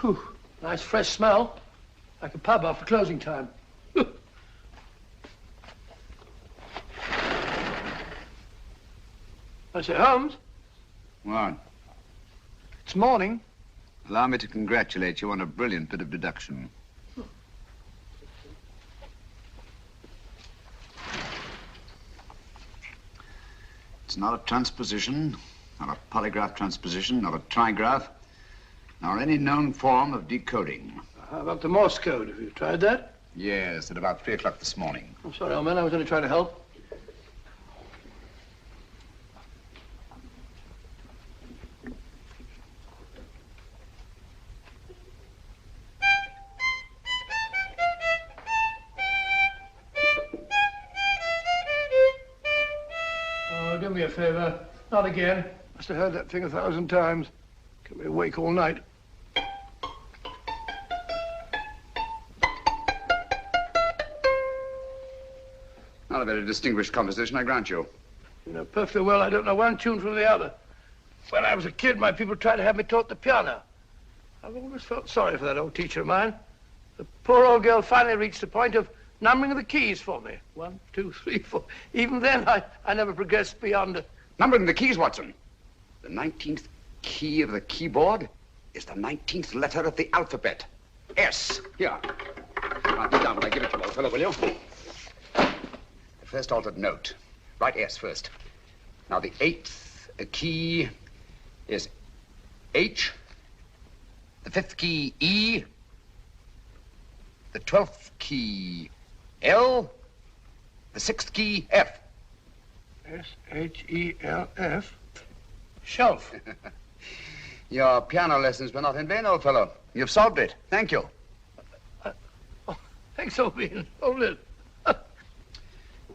Whew. Nice fresh smell. Like a pub after closing time. I say, Holmes? What? It's morning. Allow me to congratulate you on a brilliant bit of deduction. It's not a transposition, not a polygraph transposition, not a trigraph, nor any known form of decoding. How about the Morse code? Have you tried that? Yes, at about 3 o'clock this morning. I'm sorry, old man. I was only trying to help. Oh, do me a favor. Not again. Must have heard that thing 1,000 times. Kept me awake all night. Not a very distinguished composition, I grant you. You know perfectly well I don't know one tune from the other. When I was a kid, my people tried to have me taught the piano. I've always felt sorry for that old teacher of mine. The poor old girl finally reached the point of numbering the keys for me. 1, 2, 3, 4. Even then, I never progressed beyond... Numbering the keys, Watson. The 19th key of the keyboard is the 19th letter of the alphabet. S. Here. Write this down when I give it to you, old fellow, will you? The first altered note. Write S first. Now, the 8th key is H. The 5th key, E. The 12th key, L. The 6th key, F. S-H-E-L-F. Shelf. Your piano lessons were not in vain, old fellow. You've solved it. Thank you. Thanks, old bean. Hold it.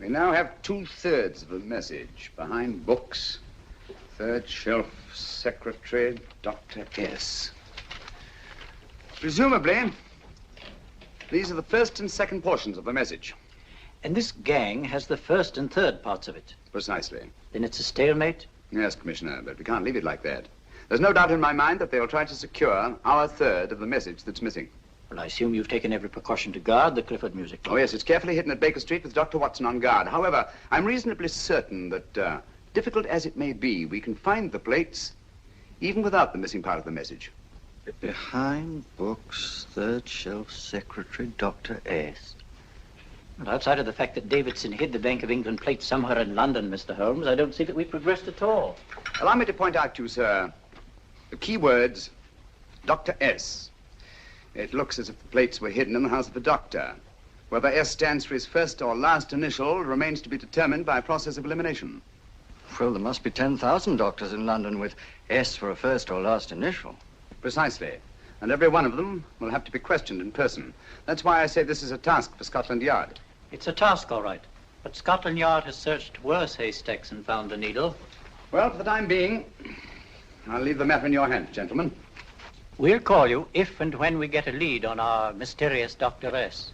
We now have 2/3 of a message. Behind books, 3rd shelf, secretary, Dr. S. Presumably, these are the first and second portions of the message. And this gang has the first and third parts of it. Precisely. Then it's a stalemate? Yes, Commissioner, but we can't leave it like that. There's no doubt in my mind that they'll try to secure our third of the message that's missing. Well, I assume you've taken every precaution to guard the Clifford Music Club. Oh, yes, it's carefully hidden at Baker Street with Dr. Watson on guard. However, I'm reasonably certain that, difficult as it may be, we can find the plates even without the missing part of the message. Behind books, 3rd shelf, secretary, Dr. S. Well, outside of the fact that Davidson hid the Bank of England plate somewhere in London, Mr. Holmes, I don't see that we've progressed at all. Allow me to point out to you, sir, the key words, Dr. S. It looks as if the plates were hidden in the house of the doctor. Whether S stands for his first or last initial remains to be determined by a process of elimination. Well, there must be 10,000 doctors in London with S for a first or last initial. Precisely. And every one of them will have to be questioned in person. That's why I say this is a task for Scotland Yard. It's a task, all right. But Scotland Yard has searched worse haystacks and found a needle. Well, for the time being, I'll leave the matter in your hands, gentlemen. We'll call you if and when we get a lead on our mysterious Dr. S.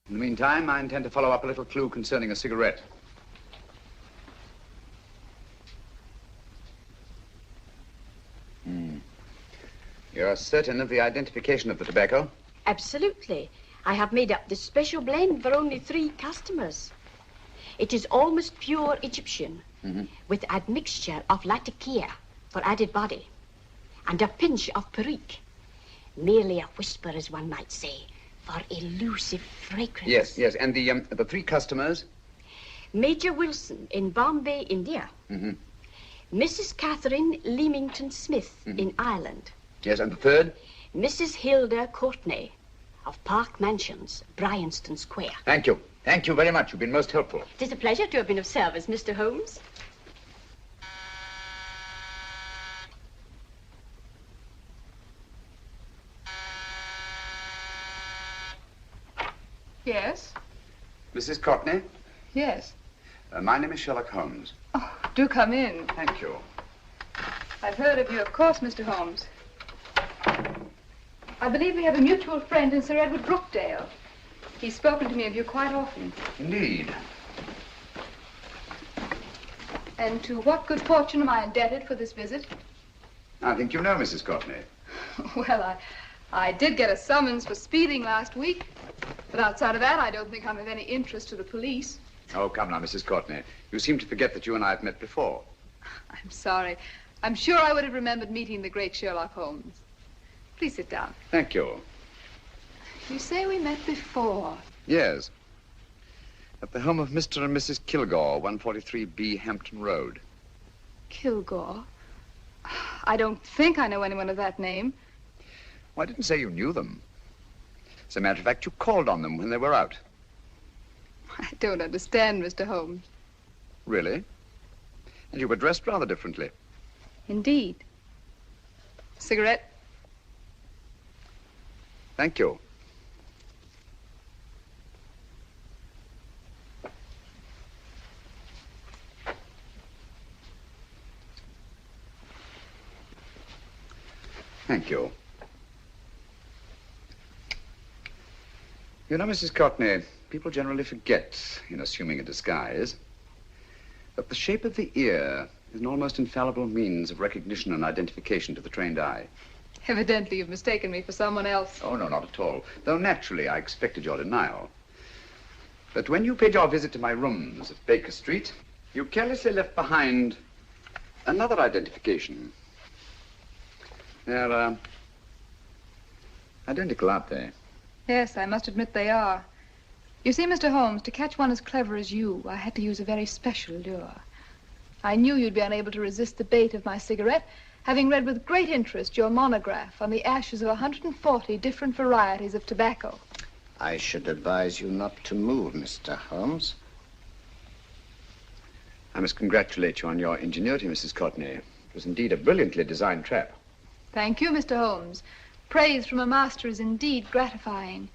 In the meantime, I intend to follow up a little clue concerning a cigarette. You're certain of the identification of the tobacco? Absolutely. I have made up this special blend for only 3 customers. It is almost pure Egyptian, with admixture of latakia for added body, and a pinch of perique. Merely a whisper, as one might say, for elusive fragrance. Yes, yes. And the 3 customers? Major Wilson in Bombay, India. Mrs. Catherine Leamington Smith in Ireland. Yes, and the 3rd? Mrs. Hilda Courtney of Park Mansions, Bryanston Square. Thank you. Thank you very much. You've been most helpful. It is a pleasure to have been of service, Mr. Holmes. Yes? Mrs. Courtney? Yes. My name is Sherlock Holmes. Oh, do come in. Thank you. I've heard of you, of course, Mr. Holmes. I believe we have a mutual friend in Sir Edward Brookdale. He's spoken to me of you quite often. Indeed. And to what good fortune am I indebted for this visit? I think you know Mrs. Courtney. Well, I did get a summons for speeding last week. But outside of that, I don't think I'm of any interest to the police. Oh, come now, Mrs. Courtney. You seem to forget that you and I have met before. I'm sorry. I'm sure I would have remembered meeting the great Sherlock Holmes. Please sit down. Thank you. You say we met before. Yes. At the home of Mr. and Mrs. Kilgore, 143B Hampton Road. Kilgore? I don't think I know anyone of that name. Well, I didn't say you knew them. As a matter of fact, you called on them when they were out. I don't understand, Mr. Holmes. Really? And you were dressed rather differently. Indeed. Cigarette? Thank you. Thank you. You know, Mrs. Courtney, people generally forget, in assuming a disguise, that the shape of the ear is an almost infallible means of recognition and identification to the trained eye. Evidently, you've mistaken me for someone else. Oh, no, not at all. Though naturally, I expected your denial. But when you paid your visit to my rooms at Baker Street, you carelessly left behind another identification. They're, identical, aren't they? Yes, I must admit they are. You see, Mr. Holmes, to catch one as clever as you, I had to use a very special lure. I knew you'd be unable to resist the bait of my cigarette, having read with great interest your monograph on the ashes of 140 different varieties of tobacco. I should advise you not to move, Mr. Holmes. I must congratulate you on your ingenuity, Mrs. Courtney. It was indeed a brilliantly designed trap. Thank you, Mr. Holmes. Praise from a master is indeed gratifying.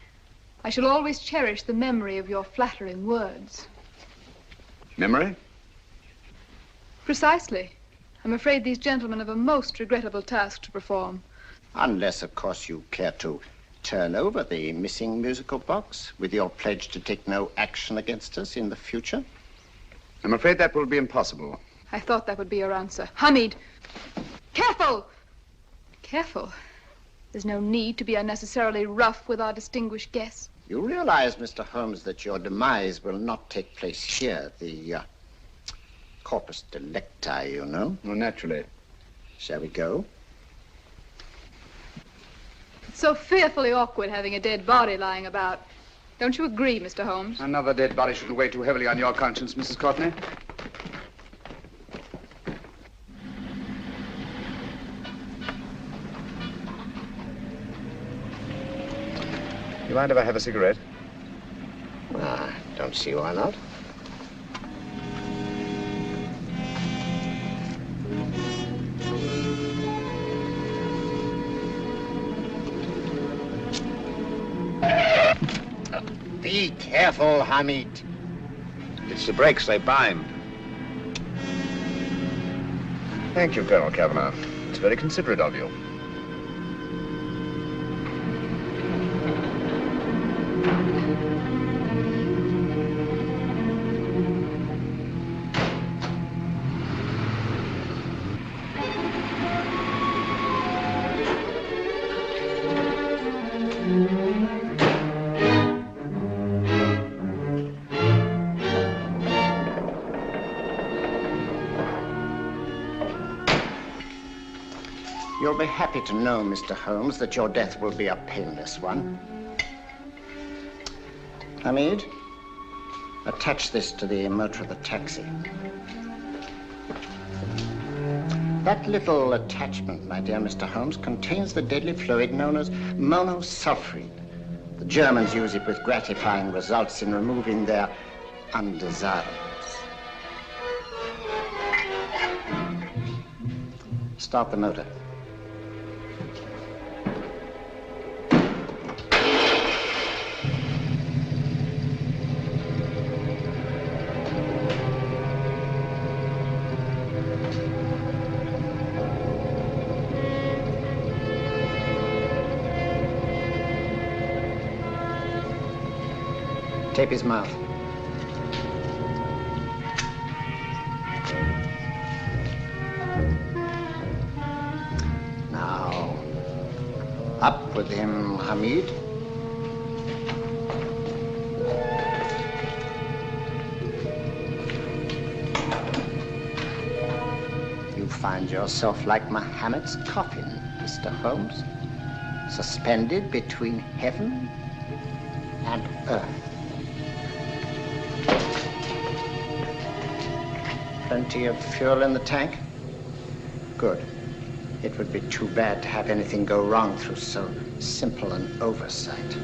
I shall always cherish the memory of your flattering words. Memory? Precisely. I'm afraid these gentlemen have a most regrettable task to perform. Unless, of course, you care to turn over the missing musical box with your pledge to take no action against us in the future. I'm afraid that will be impossible. I thought that would be your answer. Hamid! Careful! Careful. There's no need to be unnecessarily rough with our distinguished guests. You realize, Mr. Holmes, that your demise will not take place here. The corpus delicti, you know. Oh, naturally. Shall we go? It's so fearfully awkward having a dead body lying about. Don't you agree, Mr. Holmes? Another dead body shouldn't weigh too heavily on your conscience, Mrs. Courtney. You mind if I have a cigarette? I don't see why not. Be careful, Hamid. It's the brakes, they bind. Thank you, Colonel Kavanagh. It's very considerate of you. You'll be happy to know, Mr. Holmes, that your death will be a painless one. Hamid, attach this to the motor of the taxi. That little attachment, my dear Mr. Holmes, contains the deadly fluid known as monosulfide. The Germans use it with gratifying results in removing their undesirables. Start the motor. Tape his mouth. Now, with him, Hamid. You find yourself like Muhammad's coffin, Mr. Holmes, suspended between heaven and earth. Plenty of fuel in the tank? Good. It would be too bad to have anything go wrong through so simple an oversight.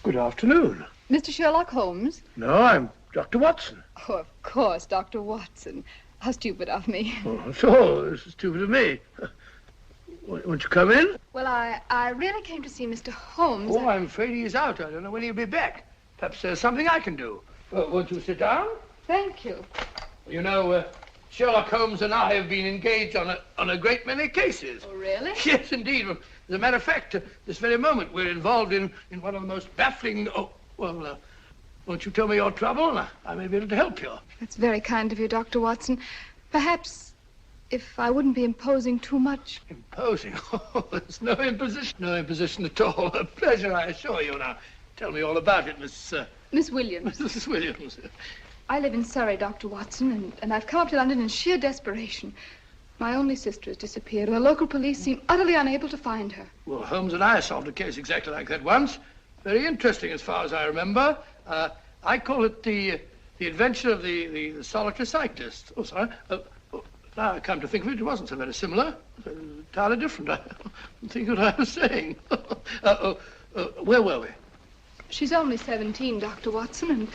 Good afternoon. Mr. Sherlock Holmes? No, I'm Dr. Watson. Oh, of course, Dr. Watson. How stupid of me. Oh, so it's stupid of me. Won't you come in? Well, I really came to see Mr. Holmes. Oh, I'm afraid he's out. I don't know when he'll be back. Perhaps there's something I can do. Won't you sit down? Thank you. You know, Sherlock Holmes and I have been engaged on a great many cases. Oh, really? Yes, indeed. As a matter of fact, this very moment we're involved in one of the most baffling... won't you tell me your trouble? I may be able to help you. That's very kind of you, Dr. Watson. Perhaps if I wouldn't be imposing too much. Imposing? Oh, there's no imposition. No imposition at all. A pleasure, I assure you. Now, tell me all about it, Miss Williams. Mrs. Williams. I live in Surrey, Dr. Watson, and I've come up to London in sheer desperation. My only sister has disappeared, and the local police seem utterly unable to find her. Well, Holmes and I solved a case exactly like that once. Very interesting, as far as I remember. I call it the adventure of the solitary cyclist. Oh, sorry. Now I come to think of it, it wasn't so very similar. Entirely different. I don't think what I was saying. Where were we? She's only 17, Dr. Watson, and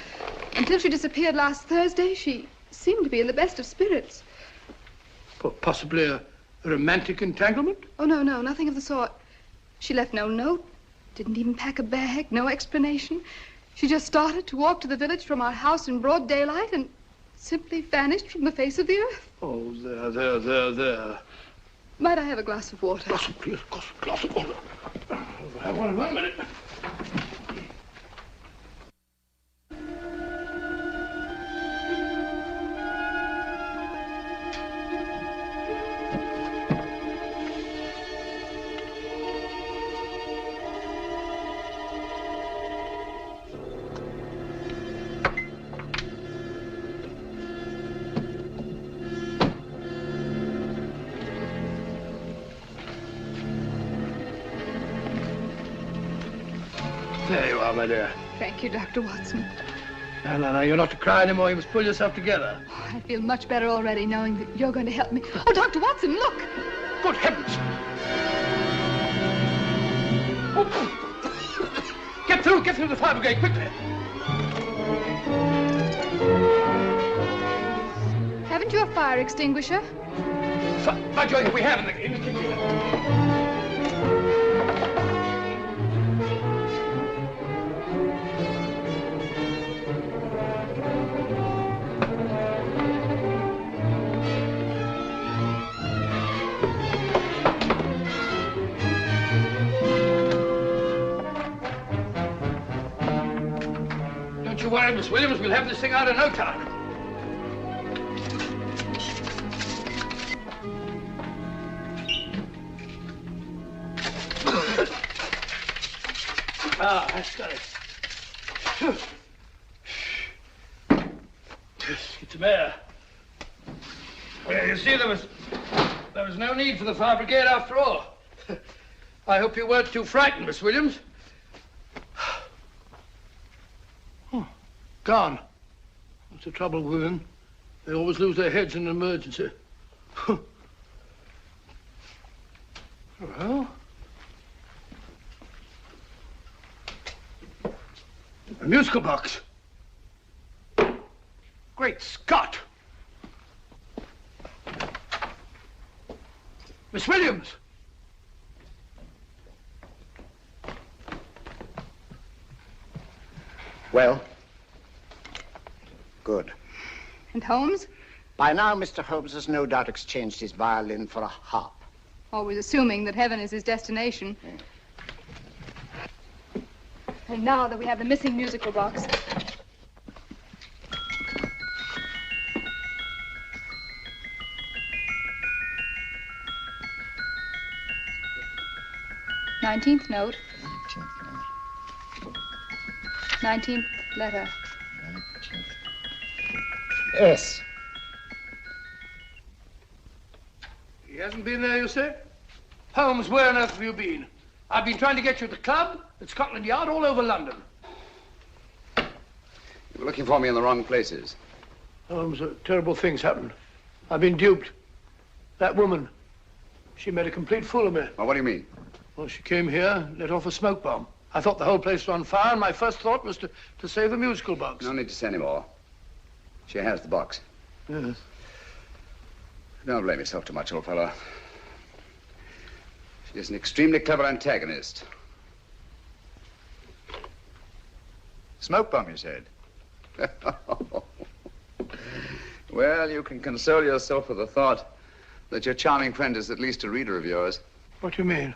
until she disappeared last Thursday, she seemed to be in the best of spirits. Possibly a romantic entanglement? Oh, no, nothing of the sort. She left no note, didn't even pack a bag, no explanation. She just started to walk to the village from our house in broad daylight and simply vanished from the face of the earth. Oh, there. Might I have a glass of water? Glass of water. Have one in 1 minute. There you are, my dear. Thank you, Dr. Watson. No, you're not to cry anymore. You must pull yourself together. Oh, I feel much better already knowing that you're going to help me. Oh, Dr. Watson, look! Good heavens! Oh. Get through the fire brigade, quickly! Haven't you a fire extinguisher? By Jove, we have in the kitchen. Don't you worry, Miss Williams. We'll have this thing out in no time. That's got it. Get some air. Well, you see, there was no need for the fire brigade after all. I hope you weren't too frightened, Miss Williams. Oh, gone. That's the trouble with women. They always lose their heads in an emergency. Well, a musical box. Great Scott! Miss Williams! Well? Good. And Holmes? By now, Mr. Holmes has no doubt exchanged his violin for a harp. Always assuming that heaven is his destination. And now that we have the missing musical box. Nineteenth note. 19th letter. Yes. He hasn't been there, you say? Holmes, where on earth have you been? I've been trying to get you at the club, at Scotland Yard, all over London. You were looking for me in the wrong places. Holmes, terrible things happened. I've been duped. That woman, she made a complete fool of me. Well, what do you mean? Well, she came here, let off a smoke bomb. I thought the whole place was on fire, and my first thought was to save the musical box. No need to say any more. She has the box. Yes. Don't blame yourself too much, old fellow. She's an extremely clever antagonist. Smoke bomb, you said? Well, you can console yourself with the thought that your charming friend is at least a reader of yours. What do you mean?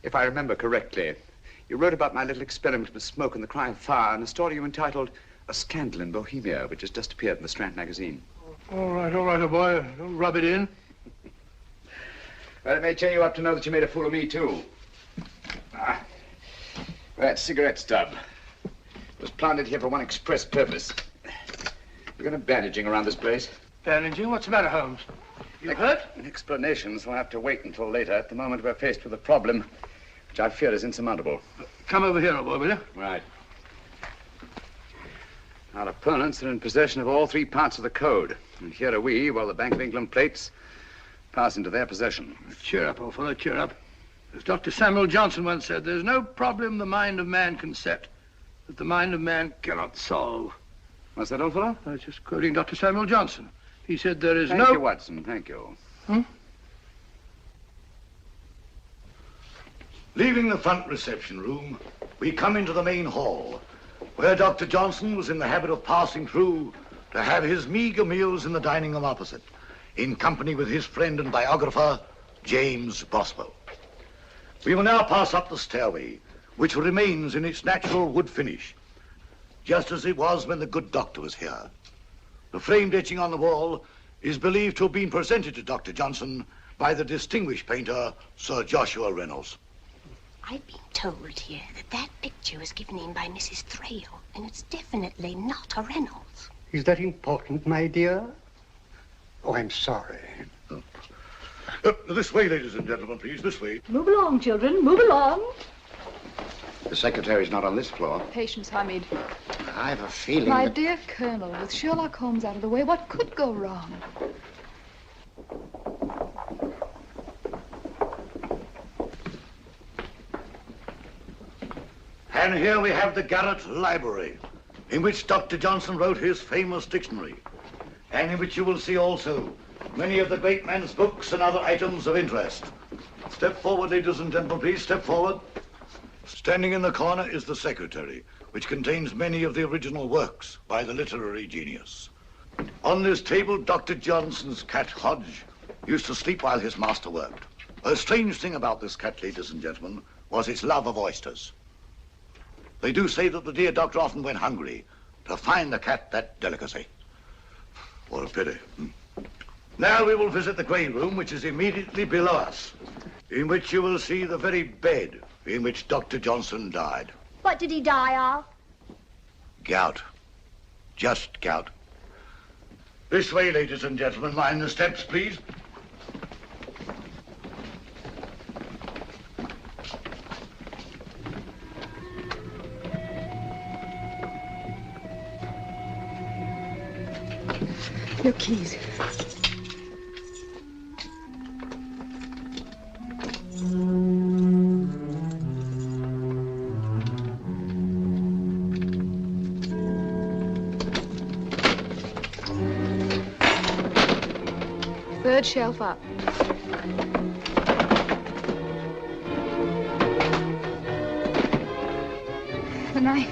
If I remember correctly, you wrote about my little experiment with smoke and the cry of fire in a story you entitled A Scandal in Bohemia, which has just appeared in the Strand magazine. All right, old boy. Don't rub it in. Well, it may cheer you up to know that you made a fool of me, too. That cigarette stub was planted here for one express purpose. We're going to bandaging around this place. Bandaging? What's the matter, Holmes? You hurt? Explanations will have to wait until later. At the moment, we're faced with a problem which I fear is insurmountable. Come over here, old boy, will you? Right. Our opponents are in possession of all three parts of the code. And here are we, while the Bank of England plates pass into their possession. Cheer up, old fellow, cheer up. As Dr. Samuel Johnson once said, there's no problem the mind of man can set that the mind of man cannot solve. What's that, old fellow? I was just quoting Dr. Samuel Johnson. He said there is Thank you, Watson, thank you. Leaving the front reception room, we come into the main hall, where Dr. Johnson was in the habit of passing through to have his meager meals in the dining room opposite, in company with his friend and biographer, James Boswell. We will now pass up the stairway, which remains in its natural wood finish, just as it was when the good doctor was here. The framed etching on the wall is believed to have been presented to Dr. Johnson by the distinguished painter, Sir Joshua Reynolds. I've been told here that that picture was given in by Mrs. Thrale, and it's definitely not a Reynolds. Is that important, my dear? Oh, I'm sorry. This way, ladies and gentlemen, please, this way. Move along, children, move along. The secretary's not on this floor. Patience, Hamid. I have a feeling My that... dear Colonel, with Sherlock Holmes out of the way, what could go wrong? And here we have the Garrett Library, in which Dr. Johnson wrote his famous dictionary, and in which you will see also many of the great man's books and other items of interest. Step forward, ladies and gentlemen, please, step forward. Standing in the corner is the secretary, which contains many of the original works by the literary genius. On this table, Dr. Johnson's cat, Hodge, used to sleep while his master worked. A strange thing about this cat, ladies and gentlemen, was its love of oysters. They do say that the dear doctor often went hungry to find the cat that delicacy. What a pity. Now we will visit the grey room, which is immediately below us, in which you will see the very bed in which Dr. Johnson died. What did he die of? Gout. Just gout. This way, ladies and gentlemen. Mind the steps, please. Your keys. Third shelf up. The knife.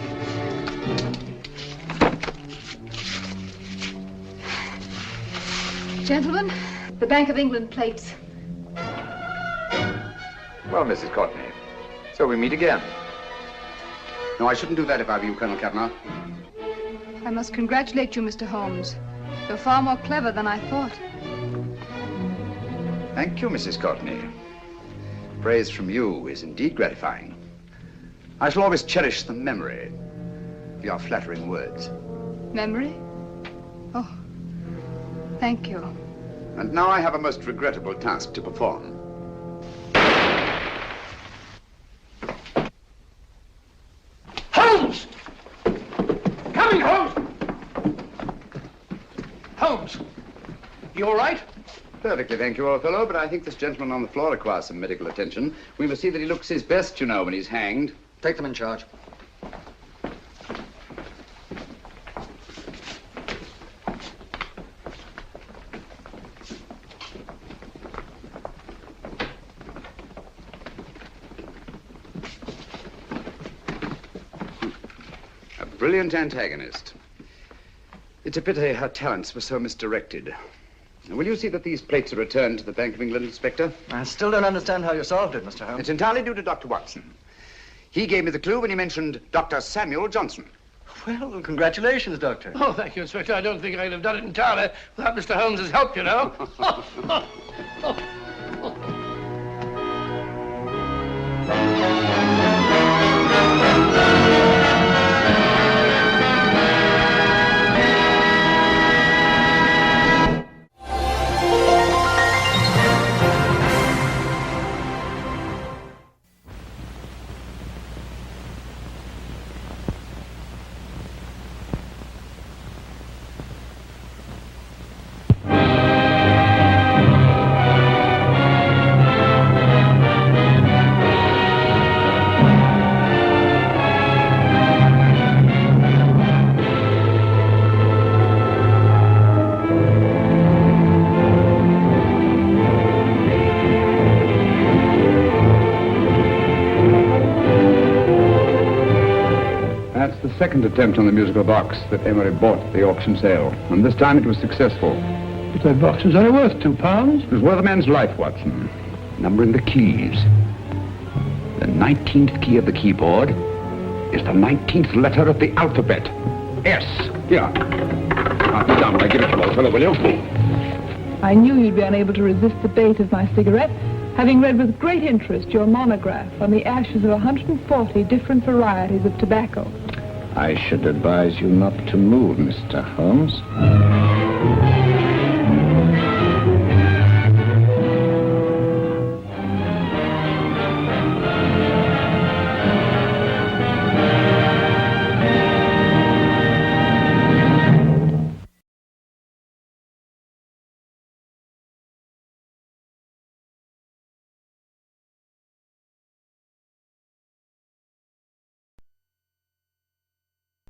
Gentlemen, the Bank of England plates. Well, Mrs. Courtney, so we meet again. No, I shouldn't do that if I were you, Colonel Kavanagh. I must congratulate you, Mr. Holmes. You're far more clever than I thought. Thank you, Mrs. Courtney. Praise from you is indeed gratifying. I shall always cherish the memory of your flattering words. Memory? Oh, thank you. And now I have a most regrettable task to perform. Holmes! Coming, Holmes! Holmes, you all right? Perfectly, thank you, old fellow, but I think this gentleman on the floor requires some medical attention. We must see that he looks his best, you know, when he's hanged. Take them in charge. A brilliant antagonist. It's a pity her talents were so misdirected. Will you see that these plates are returned to the Bank of England, Inspector? I still don't understand how you solved it, Mr. Holmes. It's entirely due to Dr. Watson. He gave me the clue when he mentioned Dr. Samuel Johnson. Well, congratulations, Doctor. Oh, thank you, Inspector. I don't think I'd have done it entirely without Mr. Holmes's help, you know. Second attempt on the musical box that Έμερι bought at the auction sale, and this time it was successful. But that box was only worth £2. It was worth a man's life, Watson. Numbering the keys. The 19th key of the keyboard is the 19th letter of the alphabet. S. Here. Now, sit down when I give it to you, old fellow, will you? I knew you'd be unable to resist the bait of my cigarette, having read with great interest your monograph on the ashes of 140 different varieties of tobacco. I should advise you not to move, Mr. Holmes.